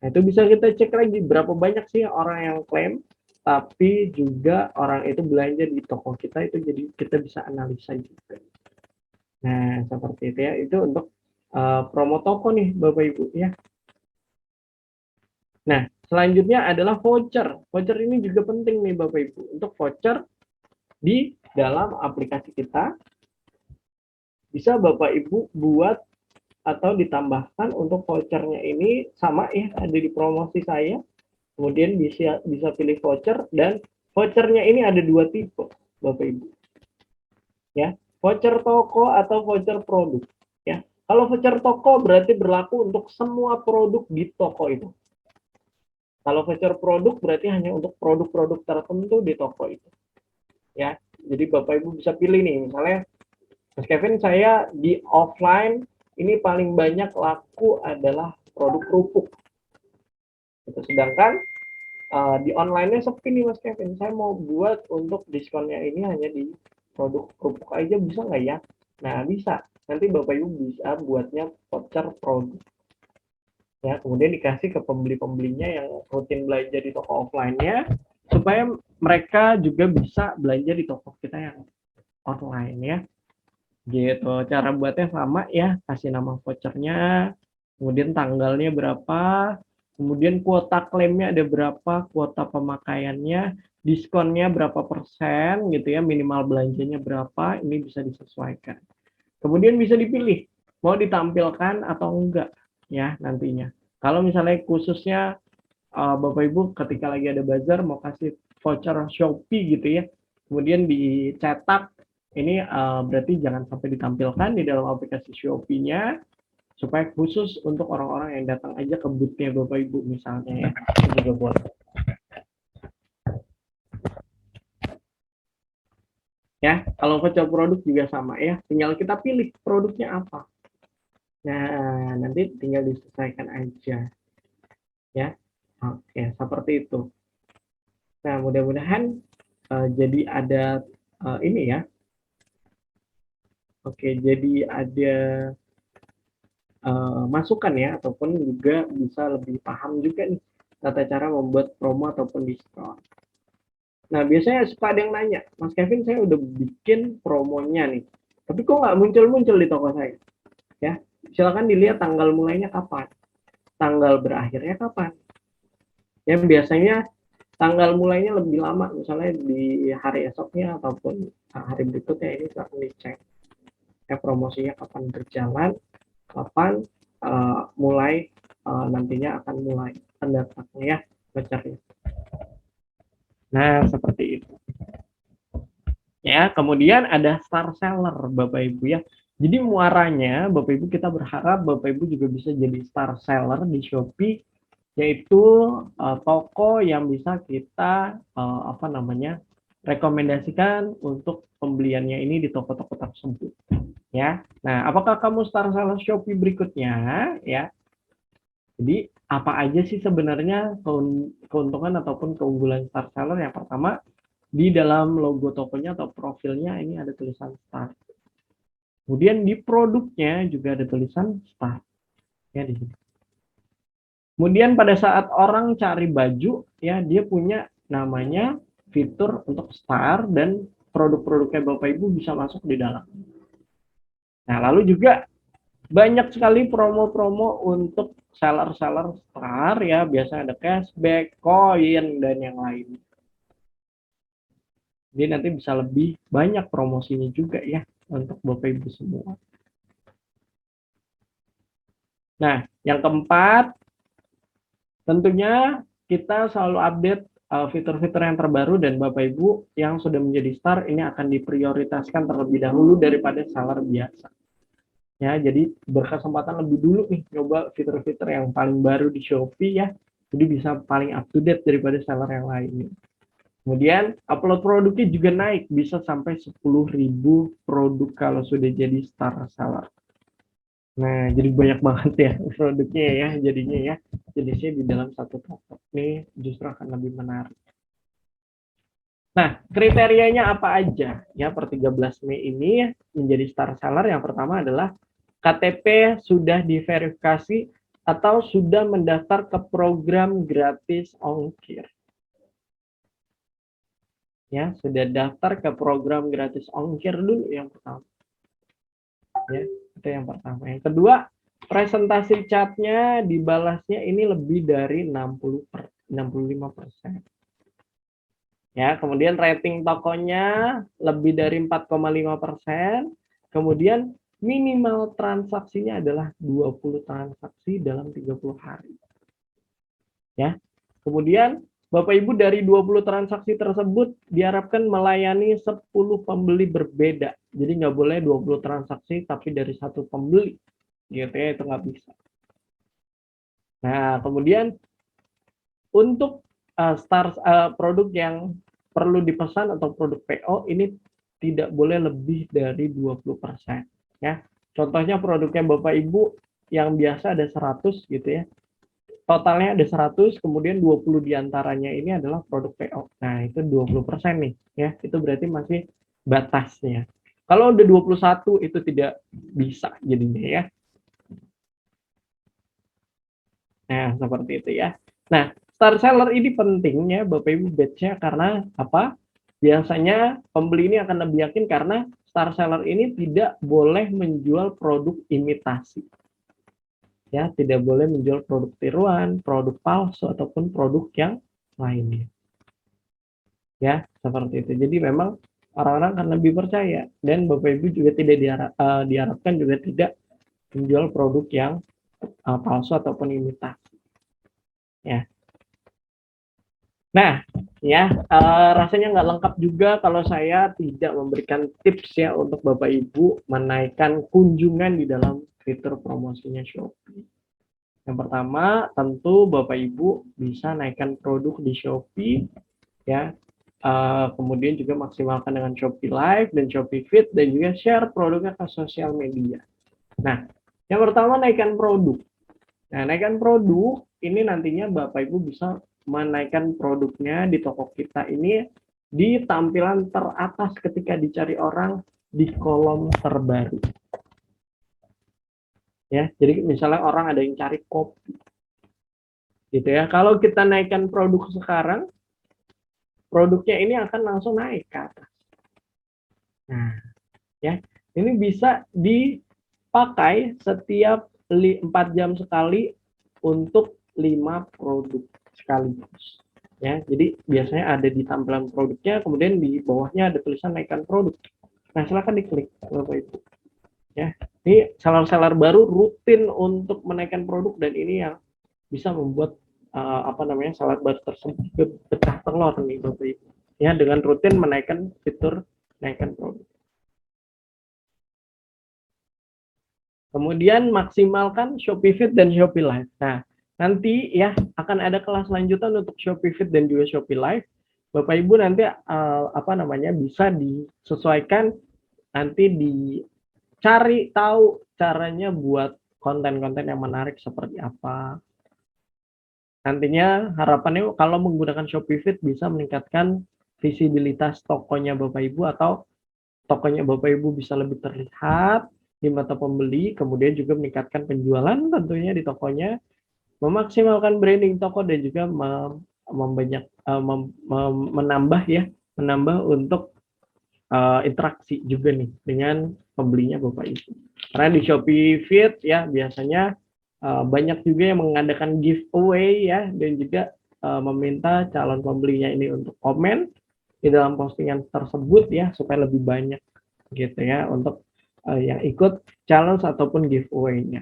Nah, itu bisa kita cek lagi berapa banyak sih orang yang klaim, tapi juga orang itu belanja di toko kita, itu jadi kita bisa analisa juga. Nah, seperti itu ya, itu untuk promo toko nih Bapak Ibu ya. Nah, selanjutnya adalah voucher. Voucher ini juga penting nih Bapak Ibu. Untuk voucher di dalam aplikasi kita, bisa Bapak Ibu buat atau ditambahkan untuk vouchernya ini sama ya, ada di promosi saya. Kemudian bisa pilih voucher, dan vouchernya ini ada 2 tipe Bapak Ibu. Ya, voucher toko atau voucher produk. Ya, kalau voucher toko berarti berlaku untuk semua produk di toko itu. Kalau voucher produk berarti hanya untuk produk-produk tertentu di toko itu. Ya, jadi Bapak Ibu bisa pilih nih, misalnya Mas Kevin, saya di offline ini paling banyak laku adalah produk kerupuk. Sedangkan di online-nya sepi nih Mas Kevin, saya mau buat untuk diskonnya ini hanya di produk kerupuk aja, bisa nggak ya? Nah, bisa. Nanti Bapak Ibu bisa buatnya voucher produk. Ya, kemudian dikasih ke pembeli-pembelinya yang rutin belanja di toko offline-nya, supaya mereka juga bisa belanja di toko kita yang online ya. Gitu, cara buatnya sama ya, kasih nama vouchernya, kemudian tanggalnya berapa, kemudian kuota klaimnya ada berapa, kuota pemakaiannya, diskonnya berapa persen gitu ya, minimal belanjanya berapa, ini bisa disesuaikan. Kemudian bisa dipilih mau ditampilkan atau enggak ya nantinya. Kalau misalnya khususnya Bapak Ibu ketika lagi ada bazar mau kasih voucher Shopee gitu ya, kemudian dicetak, ini berarti jangan sampai ditampilkan di dalam aplikasi Shopee-nya, supaya khusus untuk orang-orang yang datang aja ke booth-nya Bapak Ibu misalnya ya, itu juga boleh. Ya, kalau voucher produk juga sama ya, tinggal kita pilih produknya apa. Nah, nanti tinggal disesuaikan aja. Ya, oke, seperti itu. Nah, mudah-mudahan jadi ada ini ya. Oke, jadi ada masukan ya, ataupun juga bisa lebih paham juga nih tata cara membuat promo ataupun diskon. Nah, biasanya suka ada yang nanya, Mas Kevin, saya udah bikin promonya nih, tapi kok nggak muncul-muncul di toko saya? Ya, silakan dilihat tanggal mulainya kapan, tanggal berakhirnya kapan. Ya, biasanya tanggal mulainya lebih lama, misalnya di hari esoknya ataupun hari berikutnya, ini silakan dicek. Ya, promosinya kapan berjalan, kapan mulai nantinya akan mulai pendatangnya ya, vouchernya. Nah, seperti itu. Ya, kemudian ada star seller Bapak Ibu ya. Jadi muaranya Bapak Ibu kita berharap Bapak Ibu juga bisa jadi star seller di Shopee, yaitu toko yang bisa kita rekomendasikan untuk pembeliannya ini di toko-toko tersebut ya. Nah, apakah kamu star seller Shopee berikutnya ya? Jadi apa aja sih sebenarnya keuntungan ataupun keunggulan star seller? Yang pertama, di dalam logo tokonya atau profilnya ini ada tulisan star. Kemudian di produknya juga ada tulisan star ya di sini. Kemudian pada saat orang cari baju ya, dia punya namanya fitur untuk star dan produk-produknya Bapak Ibu bisa masuk di dalam. Nah, lalu juga banyak sekali promo-promo untuk seller-seller star ya, biasanya ada cashback, koin dan yang lain. Jadi nanti bisa lebih banyak promosinya juga ya untuk Bapak Ibu semua. Nah, yang keempat, tentunya kita selalu update fitur-fitur yang terbaru dan Bapak Ibu yang sudah menjadi star ini akan diprioritaskan terlebih dahulu daripada seller biasa. Ya, jadi berkesempatan lebih dulu nih coba fitur-fitur yang paling baru di Shopee ya. Jadi bisa paling up to date daripada seller yang lainnya. Kemudian upload produknya juga naik, bisa sampai 10.000 produk kalau sudah jadi star seller. Nah, jadi banyak banget ya produknya ya jadinya ya. Jenisnya di dalam satu toko nih justru akan lebih menarik. Nah, kriterianya apa aja ya per 13 Mei ini menjadi star seller? Yang pertama adalah KTP sudah diverifikasi atau sudah mendaftar ke program gratis ongkir. Ya, sudah daftar ke program gratis ongkir dulu yang pertama. Ya, itu yang pertama. Yang kedua, presentasi chatnya dibalasnya ini lebih dari 65%. Ya, kemudian rating tokonya lebih dari 4,5%. Kemudian minimal transaksinya adalah 20 transaksi dalam 30 hari. Ya. Kemudian Bapak Ibu dari 20 transaksi tersebut diharapkan melayani 10 pembeli berbeda. Jadi nggak boleh 20 transaksi tapi dari satu pembeli. Gitu ya, itu nggak bisa. Nah, kemudian untuk produk yang perlu dipesan atau produk PO ini tidak boleh lebih dari 20%. Ya. Contohnya produknya Bapak Ibu yang biasa ada 100 gitu ya. Totalnya ada 100, kemudian 20 diantaranya ini adalah produk PO. Nah, itu 20% nih, ya. Itu berarti masih batasnya. Kalau udah 21, itu tidak bisa jadinya ya. Nah, seperti itu ya. Nah, star seller ini pentingnya Bapak Ibu batch-nya karena apa? Biasanya pembeli ini akan lebih yakin karena star seller ini tidak boleh menjual produk imitasi. Ya, tidak boleh menjual produk tiruan, produk palsu ataupun produk yang lainnya. Ya, seperti itu. Jadi memang orang-orang akan lebih percaya dan Bapak Ibu juga tidak diharapkan juga tidak menjual produk yang palsu ataupun imitasi. Ya. Nah, ya rasanya nggak lengkap juga kalau saya tidak memberikan tips ya untuk Bapak Ibu menaikkan kunjungan di dalam fitur promosinya Shopee. Yang pertama, tentu Bapak Ibu bisa naikkan produk di Shopee, ya. Kemudian juga maksimalkan dengan Shopee Live dan Shopee Feed dan juga share produknya ke sosial media. Nah, yang pertama naikkan produk. Nah, naikkan produk ini nantinya Bapak Ibu bisa menaikkan produknya di toko kita ini di tampilan teratas ketika dicari orang di kolom terbaru. Ya, jadi misalnya orang ada yang cari kopi, gitu ya. Kalau kita naikkan produk sekarang, produknya ini akan langsung naik ke atas. Nah, ya, ini bisa dipakai setiap 4 jam sekali untuk 5 produk sekaligus. Ya, jadi biasanya ada di tampilan produknya, kemudian di bawahnya ada tulisan naikkan produk. Nah, silakan diklik Bapak Ibu. Ya. Ini seller-seller baru rutin untuk menaikkan produk, dan ini yang bisa membuat seller baru tersebut pecah telur nih Bapak Ibu. Ya, dengan rutin menaikkan fitur naikkan produk. Kemudian maksimalkan Shopee Feed dan Shopee Live. Nah, nanti ya akan ada kelas lanjutan untuk Shopee Feed dan juga Shopee Live. Bapak Ibu nanti bisa disesuaikan, nanti dicari tahu caranya buat konten-konten yang menarik seperti apa. Nantinya harapannya kalau menggunakan Shopee Feed bisa meningkatkan visibilitas tokonya Bapak Ibu, atau tokonya Bapak Ibu bisa lebih terlihat di mata pembeli, kemudian juga meningkatkan penjualan tentunya di tokonya, memaksimalkan branding toko, dan juga menambah untuk interaksi juga nih dengan pembelinya Bapak Ibu. Karena di Shopee Feed ya biasanya banyak juga yang mengadakan giveaway ya, dan juga meminta calon pembelinya ini untuk komen di dalam postingan tersebut ya, supaya lebih banyak gitu ya untuk yang ikut challenge ataupun giveaway-nya.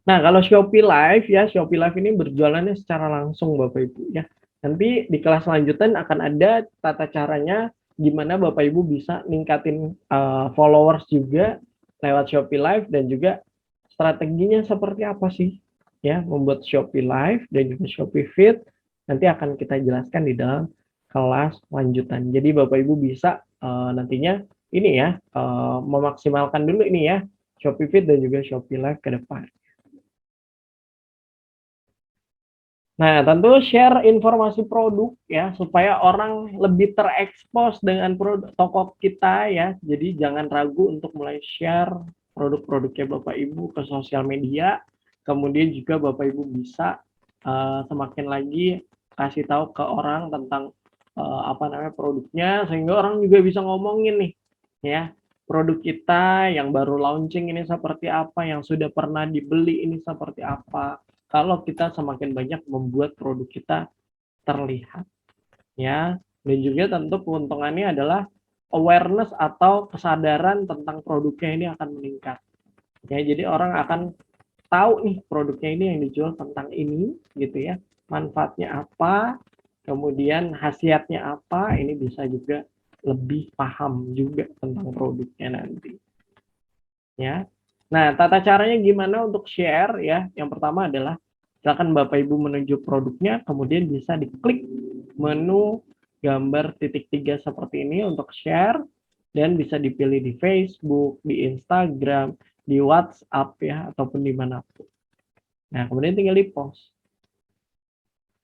Nah, kalau Shopee Live ya, Shopee Live ini berjualannya secara langsung Bapak Ibu ya. Nanti di kelas lanjutan akan ada tata caranya gimana Bapak Ibu bisa ningkatin followers juga lewat Shopee Live, dan juga strateginya seperti apa sih ya membuat Shopee Live dan juga Shopee Feed. Nanti akan kita jelaskan di dalam kelas lanjutan. Jadi Bapak Ibu bisa nantinya ini ya memaksimalkan dulu ini ya Shopee Feed dan juga Shopee Live ke depan. Nah, tentu share informasi produk ya, supaya orang lebih terekspos dengan produk toko kita ya. Jadi jangan ragu untuk mulai share produk-produknya Bapak Ibu ke sosial media. Kemudian juga Bapak Ibu bisa semakin lagi kasih tahu ke orang tentang produknya, sehingga orang juga bisa ngomongin nih ya, produk kita yang baru launching ini seperti apa, yang sudah pernah dibeli ini seperti apa. Kalau kita semakin banyak membuat produk kita terlihat ya, dan juga tentu keuntungannya adalah awareness atau kesadaran tentang produknya ini akan meningkat ya. Jadi orang akan tahu nih produknya ini yang dijual tentang ini gitu ya, manfaatnya apa, kemudian khasiatnya apa, ini bisa juga lebih paham juga tentang produknya nanti ya. Nah, tata caranya gimana untuk share ya? Yang pertama adalah silakan Bapak Ibu menuju produknya, kemudian bisa diklik menu gambar titik 3 seperti ini untuk share, dan bisa dipilih di Facebook, di Instagram, di WhatsApp ya, ataupun dimanapun. Nah, kemudian tinggal di post.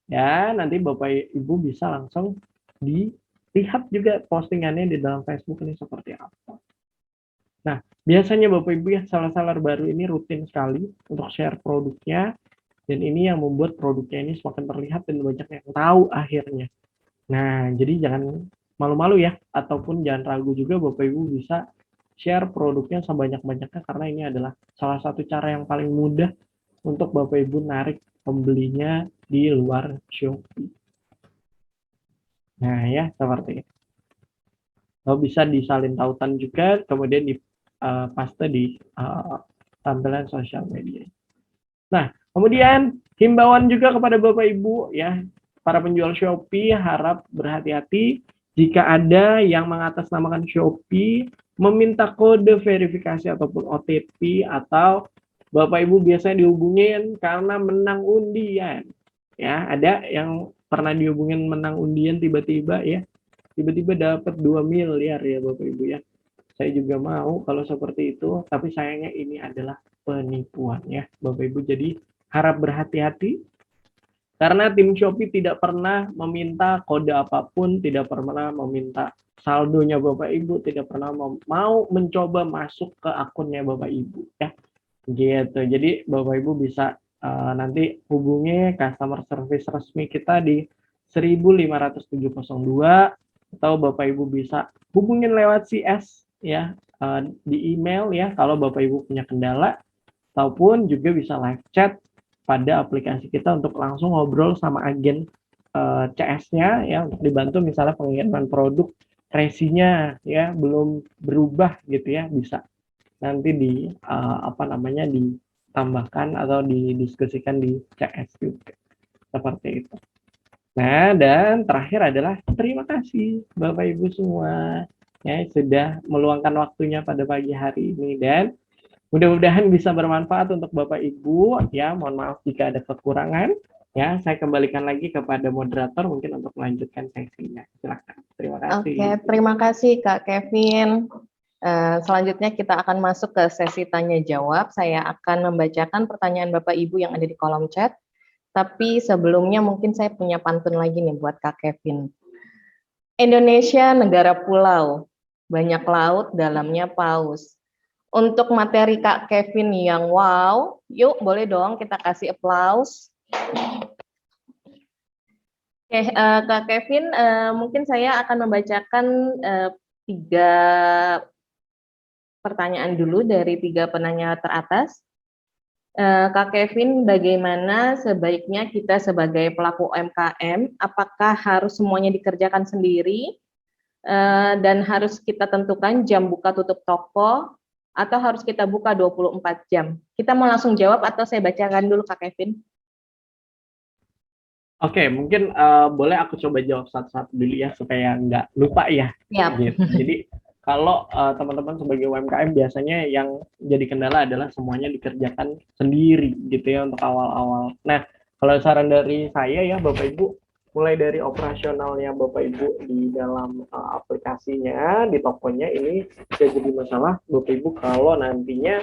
Ya, nanti Bapak Ibu bisa langsung dilihat juga postingannya di dalam Facebook ini seperti apa. Nah, biasanya Bapak Ibu ya, seller-seller baru ini rutin sekali untuk share produknya, dan ini yang membuat produknya ini semakin terlihat dan banyak yang tahu akhirnya. Nah, jadi jangan malu-malu ya, ataupun jangan ragu juga Bapak Ibu bisa share produknya sebanyak-banyaknya, karena ini adalah salah satu cara yang paling mudah untuk Bapak Ibu narik pembelinya di luar Shopee. Nah ya, seperti itu. Bisa disalin tautan juga, kemudian di paste di tampilan sosial media. Nah, kemudian himbauan juga kepada Bapak Ibu ya, para penjual Shopee harap berhati-hati jika ada yang mengatasnamakan Shopee meminta kode verifikasi ataupun OTP, atau Bapak Ibu biasanya dihubungin karena menang undian. Ya, ada yang pernah dihubungin menang undian tiba-tiba ya. Tiba-tiba dapat 2 miliar ya Bapak Ibu ya. Saya juga mau kalau seperti itu, tapi sayangnya ini adalah penipuan ya Bapak Ibu. Jadi harap berhati-hati, karena tim Shopee tidak pernah meminta kode apapun, tidak pernah meminta saldonya Bapak Ibu, tidak pernah mau mencoba masuk ke akunnya Bapak Ibu ya. Gitu. Jadi Bapak Ibu bisa nanti hubungi customer service resmi kita di 15702, atau Bapak Ibu bisa hubungin lewat CS ya, di email ya kalau Bapak Ibu punya kendala, ataupun juga bisa live chat pada aplikasi kita untuk langsung ngobrol sama agen CS-nya ya, untuk dibantu misalnya pengiriman produk resinya ya belum berubah gitu ya, bisa nanti ditambahkan atau didiskusikan di CS juga. Seperti itu. Nah, dan terakhir adalah terima kasih Bapak Ibu semua ya sudah meluangkan waktunya pada pagi hari ini, dan mudah-mudahan bisa bermanfaat untuk Bapak Ibu ya. Mohon maaf jika ada kekurangan ya. Saya kembalikan lagi kepada moderator mungkin untuk melanjutkan sesinya. Silakan. Terima kasih. Oke, terima kasih Kak Kevin. Selanjutnya kita akan masuk ke sesi tanya jawab. Saya akan membacakan pertanyaan Bapak Ibu yang ada di kolom chat. Tapi sebelumnya mungkin saya punya pantun lagi nih buat Kak Kevin. Indonesia negara pulau, banyak laut, dalamnya paus. Untuk materi Kak Kevin yang wow, yuk boleh dong kita kasih applause. Oke, Kak Kevin, mungkin saya akan membacakan 3 pertanyaan dulu dari 3 penanya teratas. Kak Kevin, bagaimana sebaiknya kita sebagai pelaku UMKM, apakah harus semuanya dikerjakan sendiri dan harus kita tentukan jam buka tutup toko atau harus kita buka 24 jam? Kita mau langsung jawab atau saya bacakan dulu Kak Kevin? Oke, mungkin boleh aku coba jawab satu-satu dulu ya supaya nggak lupa ya. Siap. Gitu. Jadi kalau teman-teman sebagai UMKM biasanya yang jadi kendala adalah semuanya dikerjakan sendiri gitu ya untuk awal-awal. Nah, kalau saran dari saya ya Bapak Ibu, mulai dari operasionalnya Bapak Ibu di dalam aplikasinya, di tokonya, ini bisa jadi masalah Bapak Ibu kalau nantinya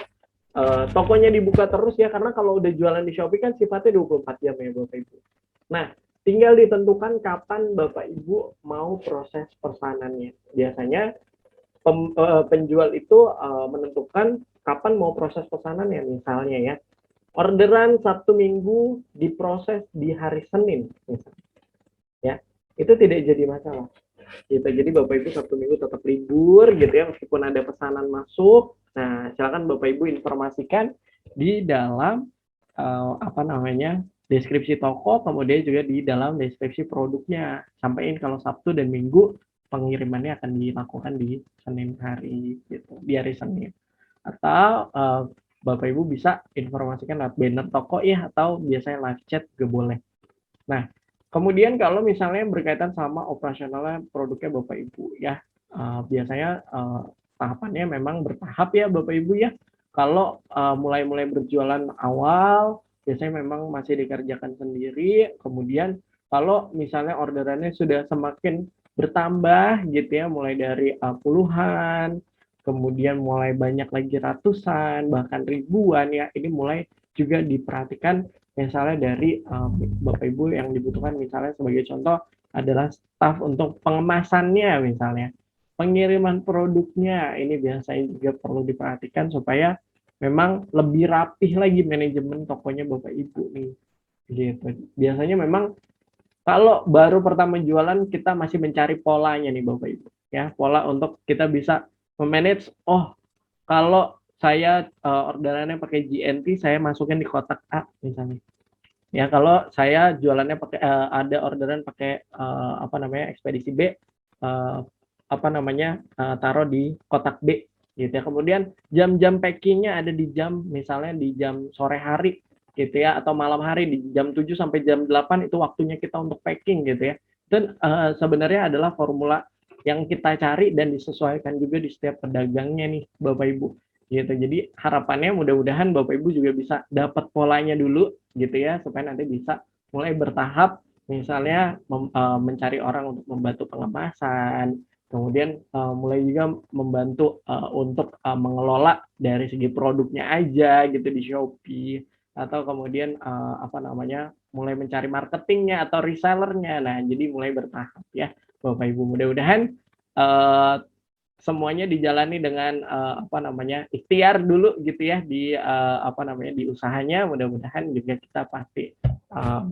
tokonya dibuka terus ya, karena kalau udah jualan di Shopee kan sifatnya 24 jam ya Bapak Ibu. Nah, tinggal ditentukan kapan Bapak Ibu mau proses pesanannya. Biasanya penjual itu menentukan kapan mau proses pesanannya. Misalnya ya, orderan Sabtu Minggu diproses di hari Senin misalnya. Ya, itu tidak jadi masalah. Gitu. Jadi Bapak Ibu Sabtu Minggu tetap libur gitu ya, meskipun ada pesanan masuk. Nah, silakan Bapak Ibu informasikan di dalam deskripsi toko, kemudian juga di dalam deskripsi produknya. Sampaikan kalau Sabtu dan Minggu pengirimannya akan dilakukan di Senin hari gitu, di hari Senin. Atau Bapak Ibu bisa informasikan lewat banner toko ya, atau biasanya live chat juga boleh. Nah, kemudian kalau misalnya berkaitan sama operasionalnya produknya Bapak Ibu ya, biasanya tahapannya memang bertahap ya Bapak Ibu ya. Kalau mulai berjualan awal, biasanya memang masih dikerjakan sendiri. Kemudian kalau misalnya orderannya sudah semakin bertambah gitu ya, mulai dari puluhan, kemudian mulai banyak lagi ratusan, bahkan ribuan ya, ini mulai juga diperhatikan misalnya dari Bapak Ibu yang dibutuhkan, misalnya sebagai contoh adalah staf untuk pengemasannya, misalnya pengiriman produknya, ini biasanya juga perlu diperhatikan supaya memang lebih rapih lagi manajemen tokonya Bapak Ibu nih gitu. Biasanya memang kalau baru pertama jualan kita masih mencari polanya nih Bapak Ibu ya, pola untuk kita bisa memanage. Oh, kalau saya orderannya pakai GNT, saya masukin di kotak A misalnya. Ya, kalau saya jualannya pakai ada orderan pakai ekspedisi B, taruh di kotak B gitu ya. Kemudian jam-jam packingnya ada di jam, misalnya di jam sore hari gitu ya, atau malam hari di jam 7 sampai jam 8 itu waktunya kita untuk packing gitu ya. Dan sebenarnya adalah formula yang kita cari dan disesuaikan juga di setiap pedagangnya nih Bapak Ibu gitu. Jadi harapannya mudah-mudahan Bapak Ibu juga bisa dapat polanya dulu gitu ya, supaya nanti bisa mulai bertahap, misalnya mencari orang untuk membantu pengemasan, kemudian mulai juga membantu untuk mengelola dari segi produknya aja gitu di Shopee, atau kemudian mulai mencari marketingnya atau resellernya. Nah, jadi mulai bertahap ya Bapak Ibu. Mudah-mudahan semuanya dijalani dengan ikhtiar dulu gitu ya di di usahanya. Mudah-mudahan juga kita pasti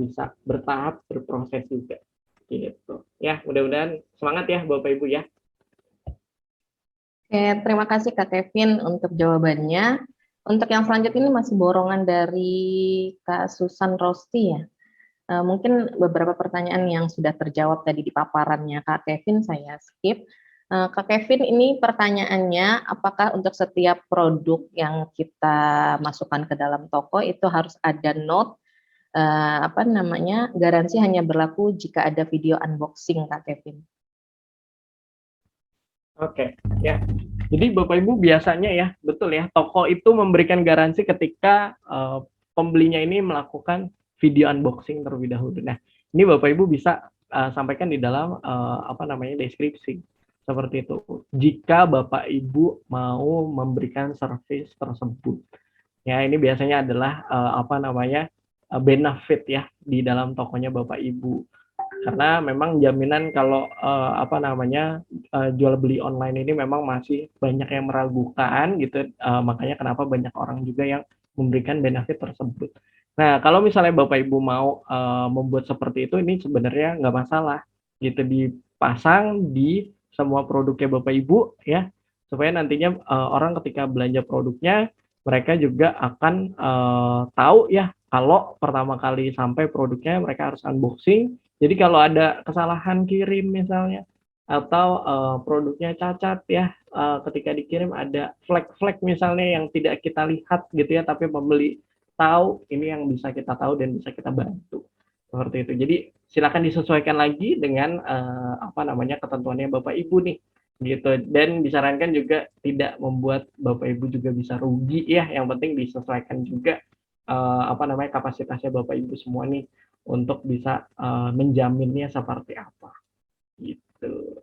bisa bertahap berproses juga gitu ya. Mudah-mudahan semangat ya Bapak Ibu ya. Oke, terima kasih Kak Kevin untuk jawabannya. Untuk yang selanjutnya ini masih borongan dari Kak Susan Rosti ya. Mungkin beberapa pertanyaan yang sudah terjawab tadi di paparannya Kak Kevin saya skip. Kak Kevin, ini pertanyaannya, apakah untuk setiap produk yang kita masukkan ke dalam toko itu harus ada note, garansi hanya berlaku jika ada video unboxing, Kak Kevin? Oke, ya. Jadi Bapak Ibu biasanya ya, betul ya, toko itu memberikan garansi ketika pembelinya ini melakukan video unboxing terlebih dahulu. Nah, ini Bapak Ibu bisa sampaikan di dalam deskripsi seperti itu. Jika Bapak Ibu mau memberikan service tersebut, ya ini biasanya adalah benefit ya di dalam tokonya Bapak Ibu. Karena memang jaminan kalau jual beli online ini memang masih banyak yang meragukan gitu, makanya kenapa banyak orang juga yang memberikan benefit tersebut. Nah, kalau misalnya Bapak Ibu mau membuat seperti itu, ini sebenarnya nggak masalah gitu, dipasang di semua produknya Bapak Ibu ya, supaya nantinya orang ketika belanja produknya mereka juga akan tahu ya kalau pertama kali sampai produknya mereka harus unboxing. Jadi kalau ada kesalahan kirim misalnya atau produknya cacat ya, ketika dikirim ada flag-flag misalnya yang tidak kita lihat gitu ya, tapi pembeli tahu, ini yang bisa kita tahu dan bisa kita bantu seperti itu. Jadi silakan disesuaikan lagi dengan ketentuannya Bapak Ibu nih gitu, dan disarankan juga tidak membuat Bapak Ibu juga bisa rugi ya, yang penting disesuaikan juga kapasitasnya Bapak Ibu semua nih untuk bisa menjaminnya seperti apa gitu.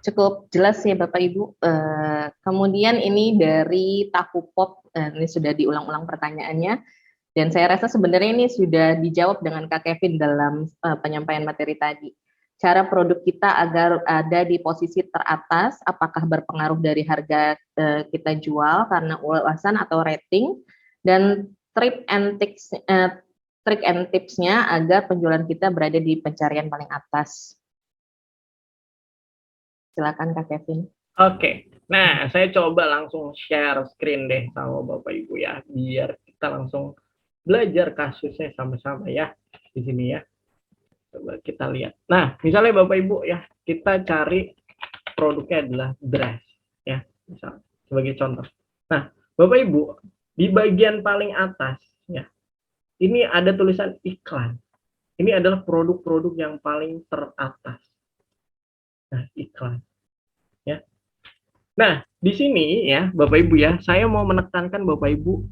Cukup jelas ya Bapak Ibu. Kemudian ini dari Tahu Pop, ini sudah diulang-ulang pertanyaannya, dan saya rasa sebenarnya ini sudah dijawab dengan Kak Kevin dalam penyampaian materi tadi. Cara produk kita agar ada di posisi teratas, apakah berpengaruh dari harga kita jual karena ulasan atau rating, dan trik and tips-nya agar penjualan kita berada di pencarian paling atas. Silakan Kak Kevin. Oke, nah saya coba langsung share screen deh sama Bapak Ibu ya, biar kita langsung belajar kasusnya sama-sama ya di sini ya. Coba kita lihat. Nah, misalnya Bapak Ibu ya, kita cari produknya adalah dress ya, misal sebagai contoh. Nah, Bapak Ibu, di bagian paling atas ya, ini ada tulisan iklan. Ini adalah produk-produk yang paling teratas. Nah, iklan. Ya. Nah, di sini ya, Bapak Ibu ya, saya mau menekankan Bapak Ibu,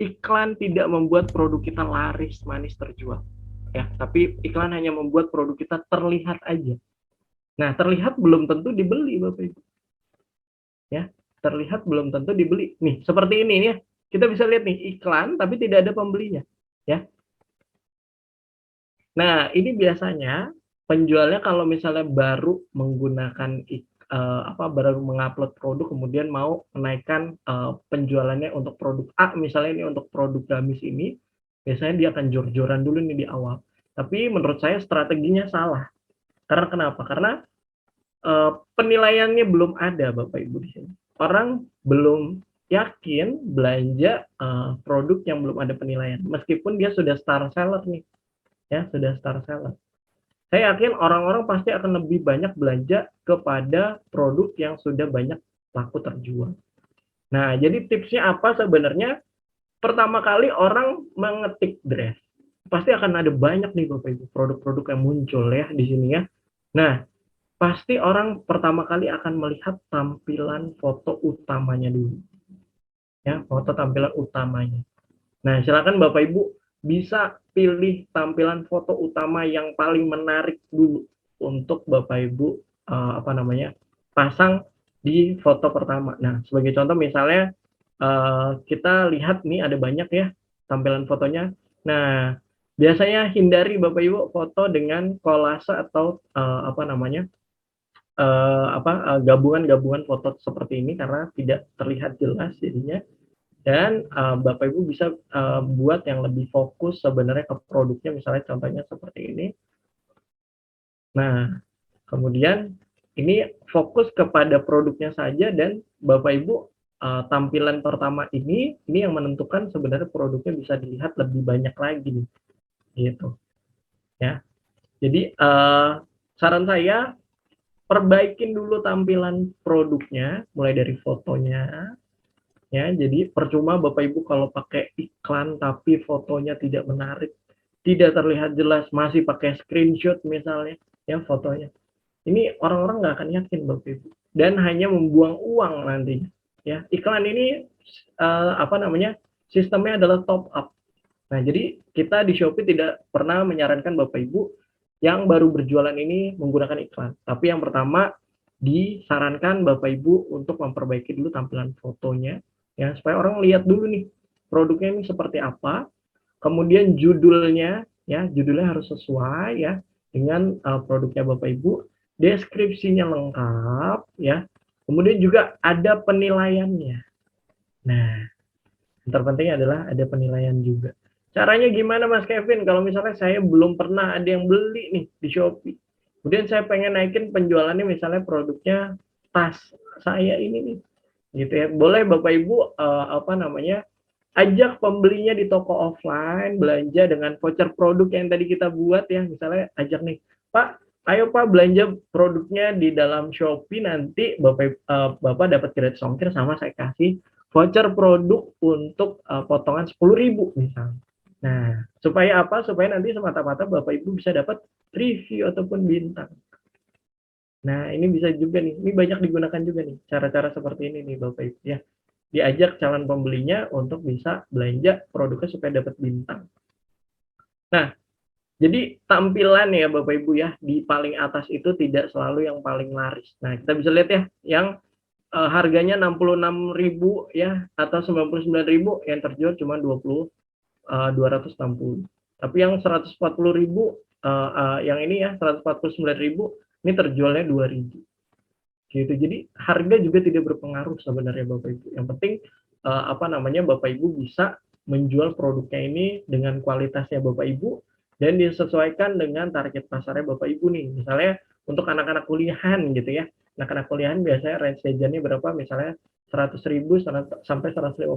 iklan tidak membuat produk kita laris manis terjual. Ya, tapi iklan hanya membuat produk kita terlihat aja. Nah, terlihat belum tentu dibeli, Bapak Ibu. Ya, terlihat belum tentu dibeli. Nih, seperti ini ya. Kita bisa lihat nih, iklan tapi tidak ada pembelinya, ya. Nah, ini biasanya penjualnya kalau misalnya baru menggunakan baru mengupload produk, kemudian mau menaikkan penjualannya untuk produk A, misalnya ini untuk produk gamis ini, biasanya dia akan jor-joran dulu nih di awal. Tapi menurut saya strateginya salah. Karena kenapa? Karena penilaiannya belum ada, Bapak Ibu di sini. Orang belum yakin belanja produk yang belum ada penilaian, meskipun dia sudah star seller nih, ya sudah star seller. Saya yakin orang-orang pasti akan lebih banyak belanja kepada produk yang sudah banyak laku terjual. Nah, jadi tipsnya apa sebenarnya? Pertama kali orang mengetik dress, pasti akan ada banyak nih Bapak Ibu produk-produk yang muncul ya di sini ya. Nah, pasti orang pertama kali akan melihat tampilan foto utamanya dulu. Ya, foto tampilan utamanya. Nah, silakan Bapak Ibu bisa pilih tampilan foto utama yang paling menarik dulu untuk Bapak Ibu pasang di foto pertama. Nah, sebagai contoh misalnya kita lihat nih ada banyak ya tampilan fotonya. Nah, biasanya hindari Bapak Ibu foto dengan kolase atau gabungan-gabungan foto seperti ini karena tidak terlihat jelas jadinya. Dan Bapak Ibu bisa buat yang lebih fokus sebenarnya ke produknya, misalnya contohnya seperti ini. Nah, kemudian ini fokus kepada produknya saja, dan Bapak Ibu tampilan pertama ini yang menentukan sebenarnya produknya bisa dilihat lebih banyak lagi gitu ya. Jadi saran saya perbaikin dulu tampilan produknya, mulai dari fotonya, ya. Jadi percuma Bapak Ibu kalau pakai iklan tapi fotonya tidak menarik, tidak terlihat jelas, masih pakai screenshot misalnya, ya fotonya. Ini orang-orang nggak akan yakin Bapak Ibu, dan hanya membuang uang nantinya. Ya, iklan ini sistemnya adalah top up. Nah, jadi kita di Shopee tidak pernah menyarankan Bapak Ibu yang baru berjualan ini menggunakan iklan. Tapi yang pertama disarankan Bapak Ibu untuk memperbaiki dulu tampilan fotonya, ya, supaya orang lihat dulu nih produknya ini seperti apa. Kemudian judulnya, ya, judulnya harus sesuai ya dengan produknya Bapak Ibu. Deskripsinya lengkap, ya. Kemudian juga ada penilaiannya. Nah, yang terpenting adalah ada penilaian juga. Caranya gimana Mas Kevin? Kalau misalnya saya belum pernah ada yang beli nih di Shopee. Kemudian saya pengen naikin penjualannya, misalnya produknya tas saya ini nih. Gitu ya. Boleh Bapak Ibu ajak pembelinya di toko offline belanja dengan voucher produk yang tadi kita buat ya. Misalnya ajak nih, Pak, ayo Pak belanja produknya di dalam Shopee, nanti Bapak dapat gratis ongkir sama saya kasih voucher produk untuk potongan 10.000 misalnya. Nah, supaya apa? Supaya nanti semata-mata Bapak Ibu bisa dapat review ataupun bintang. Nah, ini bisa juga nih. Ini banyak digunakan juga nih cara-cara seperti ini nih Bapak Ibu ya. Diajak calon pembelinya untuk bisa belanja produknya supaya dapat bintang. Nah, jadi tampilan ya Bapak Ibu ya, di paling atas itu tidak selalu yang paling laris. Nah, kita bisa lihat ya, yang harganya 66.000 ya atau 99.000, yang terjual cuma 260. Tapi yang 140.000 yang ini ya 149.000 ini terjualnya 2.000. Gitu. Jadi harga juga tidak berpengaruh sebenarnya Bapak Ibu. Yang penting Bapak Ibu bisa menjual produknya ini dengan kualitasnya Bapak Ibu dan disesuaikan dengan target pasarnya Bapak Ibu nih. Misalnya untuk anak-anak kuliahan gitu ya. Anak-anak kuliahan biasanya range jajannya berapa? Misalnya 100.000 sampai 150.000.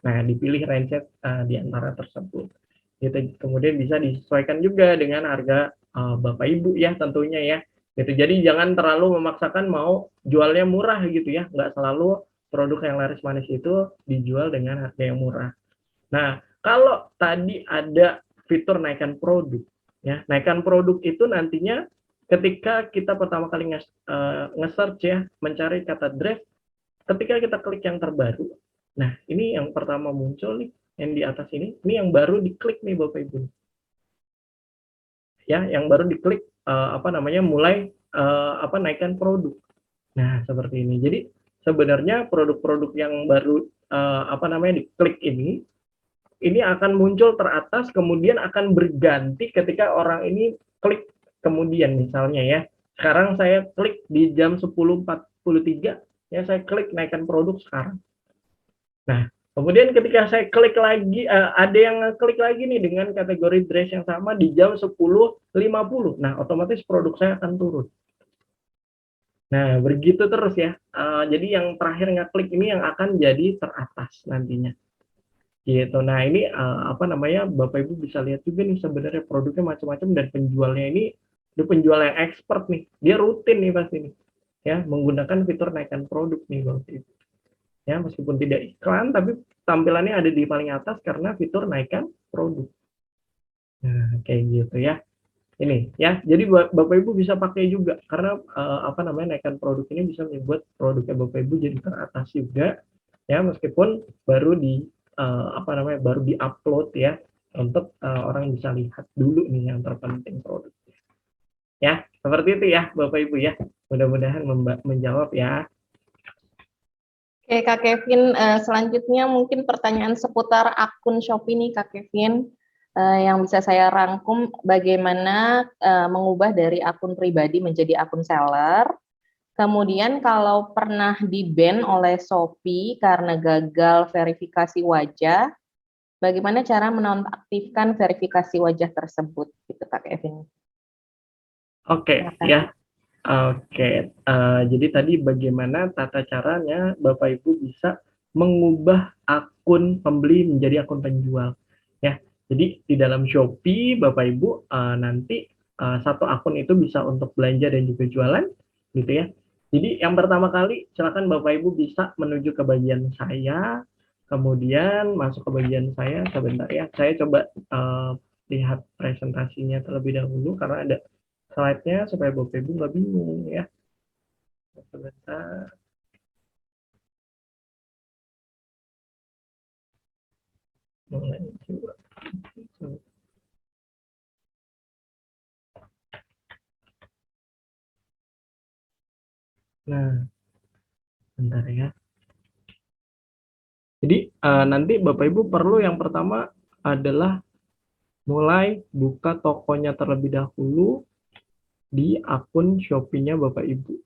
Nah, dipilih range di antara tersebut. Gitu. Kemudian bisa disesuaikan juga dengan harga Bapak Ibu ya tentunya ya. Gitu. Jadi jangan terlalu memaksakan mau jualnya murah gitu ya. Nggak selalu produk yang laris manis itu dijual dengan harga yang murah. Nah, kalau tadi ada fitur naikkan produk, ya, naikkan produk itu nantinya ketika kita pertama kali nge-search ya, mencari kata dress, ketika kita klik yang terbaru, nah ini yang pertama muncul nih, yang di atas ini yang baru diklik nih Bapak Ibu. Ya, yang baru diklik mulai naikkan produk. Nah, seperti ini. Jadi sebenarnya produk-produk yang baru diklik ini akan muncul teratas, kemudian akan berganti ketika orang ini klik kemudian. Misalnya ya, sekarang saya klik di jam 10.43 ya, saya klik naikkan produk sekarang. Nah, kemudian ketika saya klik lagi, ada yang klik lagi nih dengan kategori dress yang sama di jam 10.50. Nah, otomatis produk saya akan turun. Nah, begitu terus ya. Jadi yang terakhir ngeklik ini yang akan jadi teratas nantinya. Gitu. Nah, ini Bapak Ibu bisa lihat juga nih sebenarnya produknya macam-macam, dan penjualnya ini penjual yang expert nih. Dia rutin nih pasti nih. Ya, menggunakan fitur naikkan produk nih Bapak Ibu. Ya, meskipun tidak iklan tapi tampilannya ada di paling atas karena fitur naikkan produk. Nah, kayak gitu ya. Ini ya, jadi Bapak Ibu bisa pakai juga karena naikkan produk ini bisa membuat produknya Bapak Ibu jadi teratas juga ya, meskipun baru baru di-upload ya, untuk orang bisa lihat dulu nih yang terpenting produknya. Ya, seperti itu ya Bapak Ibu ya. Mudah-mudahan menjawab ya. Oke, Kak Kevin, selanjutnya mungkin pertanyaan seputar akun Shopee nih Kak Kevin. Yang bisa saya rangkum, bagaimana mengubah dari akun pribadi menjadi akun seller. Kemudian kalau pernah di-ban oleh Shopee karena gagal verifikasi wajah, bagaimana cara menonaktifkan verifikasi wajah tersebut, gitu Kak Kevin. Oke, ya. Oke, jadi tadi bagaimana tata caranya Bapak Ibu bisa mengubah akun pembeli menjadi akun penjual. Ya, jadi di dalam Shopee Bapak Ibu nanti satu akun itu bisa untuk belanja dan juga jualan, gitu ya. Jadi yang pertama kali silakan Bapak Ibu bisa menuju ke bagian saya, kemudian masuk ke bagian saya sebentar ya. Saya coba lihat presentasinya terlebih dahulu karena ada slide-nya supaya Bapak Ibu nggak bingung ya. Sebentar. Nah, bentar ya. Jadi nanti Bapak Ibu perlu yang pertama adalah mulai buka tokonya terlebih dahulu di akun Shopee-nya Bapak Ibu.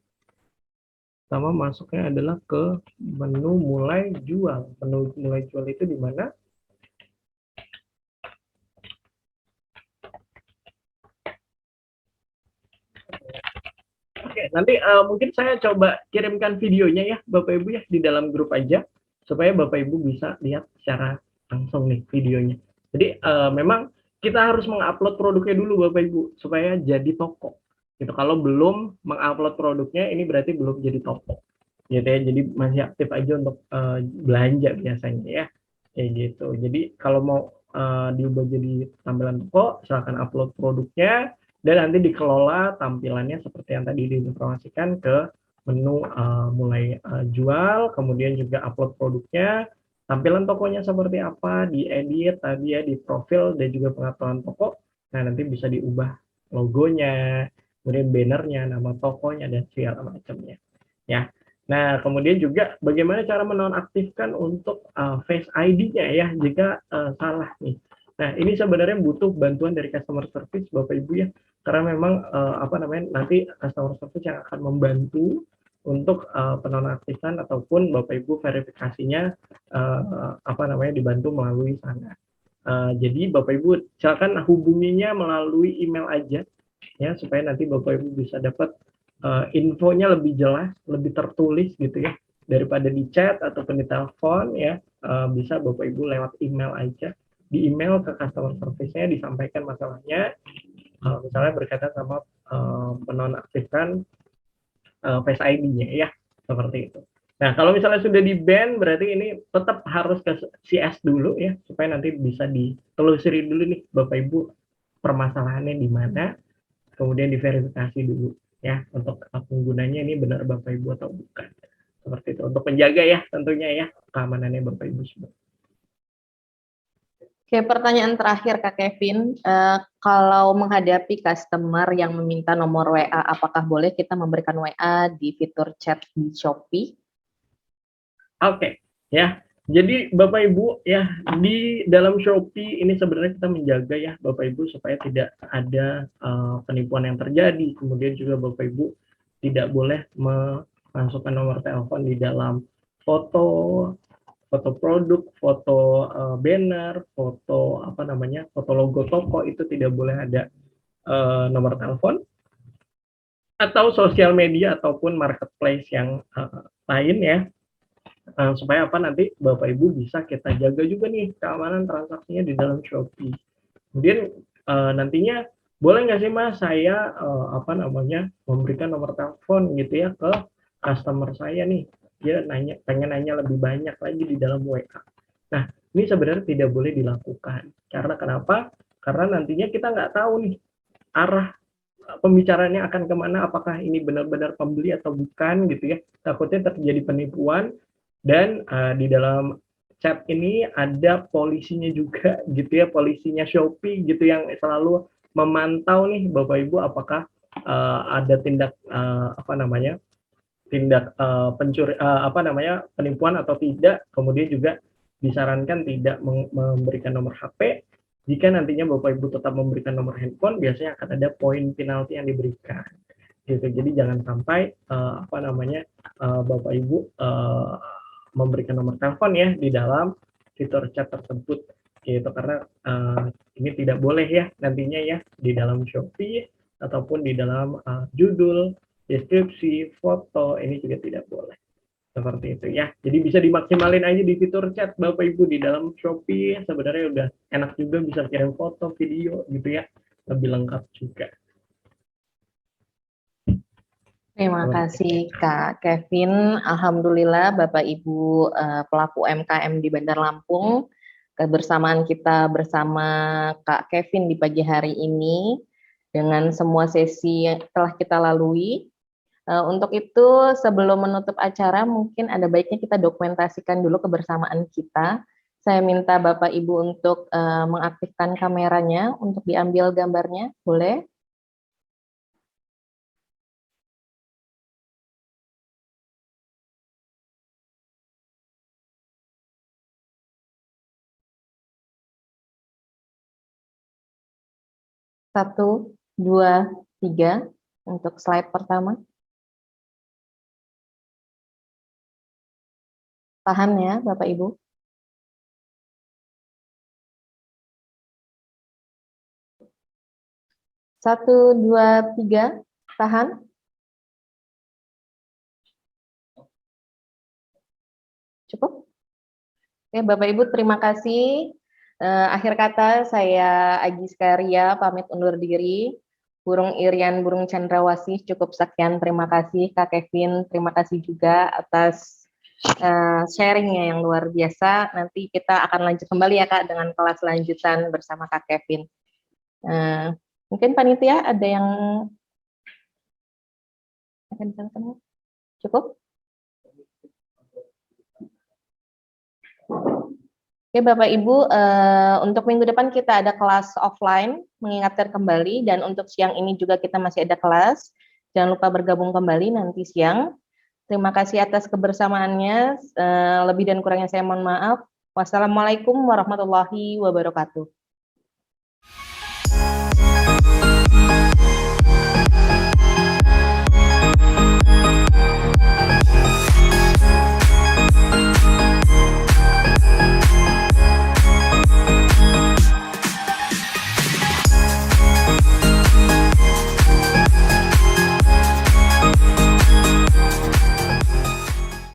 Pertama masuknya adalah ke menu mulai jual. Menu mulai jual itu di mana? Oke, nanti mungkin saya coba kirimkan videonya ya Bapak Ibu ya di dalam grup aja supaya Bapak Ibu bisa lihat secara langsung nih videonya. Jadi memang kita harus mengupload produknya dulu Bapak Ibu supaya jadi toko. Gitu. Kalau belum mengupload produknya ini berarti belum jadi toko. Gitu ya. Jadi masih aktif aja untuk belanja biasanya ya. Kayak gitu. Jadi kalau mau diubah jadi tampilan toko, silakan upload produknya dan nanti dikelola tampilannya seperti yang tadi diinformasikan ke menu mulai jual, kemudian juga upload produknya, tampilan tokonya seperti apa, diedit tadi ya di profil dan juga pengaturan toko. Nah nanti bisa diubah logonya, kemudian bannernya, nama tokonya dan segala macamnya. Ya. Nah kemudian juga bagaimana cara menonaktifkan untuk Face ID-nya ya jika salah nih. Nah ini sebenarnya butuh bantuan dari customer service Bapak Ibu ya karena memang nanti customer service yang akan membantu untuk penonaktifan ataupun Bapak Ibu verifikasinya dibantu melalui sana. Jadi Bapak Ibu silakan hubunginya melalui email aja ya supaya nanti Bapak Ibu bisa dapat infonya lebih jelas, lebih tertulis gitu ya daripada di chat ataupun di telepon ya bisa Bapak Ibu lewat email aja. Di email ke customer service-nya disampaikan masalahnya misalnya berkaitan sama penonaktifkan Face ID-nya ya seperti itu. Nah kalau misalnya sudah di ban berarti ini tetap harus ke CS dulu ya supaya nanti bisa ditelusuri dulu nih Bapak Ibu permasalahannya di mana, kemudian diverifikasi dulu ya untuk penggunanya ini benar Bapak Ibu atau bukan seperti itu untuk menjaga ya tentunya ya keamanannya Bapak Ibu semua. Oke, pertanyaan terakhir Kak Kevin, kalau menghadapi customer yang meminta nomor WA, apakah boleh kita memberikan WA di fitur chat di Shopee? Oke, ya. Jadi Bapak Ibu ya di dalam Shopee ini sebenarnya kita menjaga ya Bapak Ibu supaya tidak ada penipuan yang terjadi. Kemudian juga Bapak Ibu tidak boleh memasukkan nomor telepon di dalam foto produk, foto banner, foto foto logo toko itu tidak boleh ada nomor telepon atau sosial media ataupun marketplace yang lain ya supaya nanti Bapak Ibu bisa kita jaga juga nih keamanan transaksinya di dalam Shopee. Kemudian nantinya boleh nggak sih Mas saya memberikan nomor telepon gitu ya ke customer saya nih dia pengen nanya lebih banyak lagi di dalam WA. Nah ini sebenarnya tidak boleh dilakukan karena kenapa? Karena nantinya kita nggak tahu nih arah pembicaranya akan kemana, apakah ini benar-benar pembeli atau bukan gitu ya. Takutnya terjadi penipuan dan di dalam chat ini ada polisinya juga gitu ya, polisinya Shopee gitu yang selalu memantau nih Bapak Ibu apakah ada tindak penipuan atau tidak. Kemudian juga disarankan tidak memberikan nomor HP. Jika nantinya Bapak Ibu tetap memberikan nomor handphone, biasanya akan ada poin penalti yang diberikan. Gitu. Jadi jangan sampai Bapak Ibu memberikan nomor telepon ya di dalam fitur chat tersebut. Gitu karena ini tidak boleh ya nantinya ya di dalam Shopee ataupun di dalam judul, deskripsi, foto ini juga tidak boleh. Seperti itu ya. Jadi bisa dimaksimalin aja di fitur chat Bapak Ibu di dalam Shopee sebenarnya udah enak juga bisa kirim foto, video gitu ya. Lebih lengkap juga. Terima Oke. kasih Kak Kevin. Alhamdulillah Bapak Ibu pelaku UMKM di Bandar Lampung, kebersamaan kita bersama Kak Kevin di pagi hari ini dengan semua sesi yang telah kita lalui. Untuk itu sebelum menutup acara mungkin ada baiknya kita dokumentasikan dulu kebersamaan kita. Saya minta Bapak Ibu untuk mengaktifkan kameranya untuk diambil gambarnya, boleh? Satu, dua, tiga untuk slide pertama. Tahan ya Bapak Ibu. Satu, dua, tiga, tahan. Cukup? Oke, Bapak Ibu terima kasih. Akhir kata saya Agiska Ria pamit undur diri. Burung Irian, Burung Cendrawasih cukup sekian. Terima kasih Kak Kevin. Terima kasih juga atas sharingnya yang luar biasa. Nanti kita akan lanjut kembali ya Kak dengan kelas lanjutan bersama Kak Kevin. Mungkin panitia ada yang akan disampaikan? Cukup? Oke Bapak Ibu, untuk minggu depan kita ada kelas offline, mengingatkan kembali, dan untuk siang ini juga kita masih ada kelas. Jangan lupa bergabung kembali nanti siang. Terima kasih atas kebersamaannya, lebih dan kurangnya saya mohon maaf. Wassalamualaikum warahmatullahi wabarakatuh.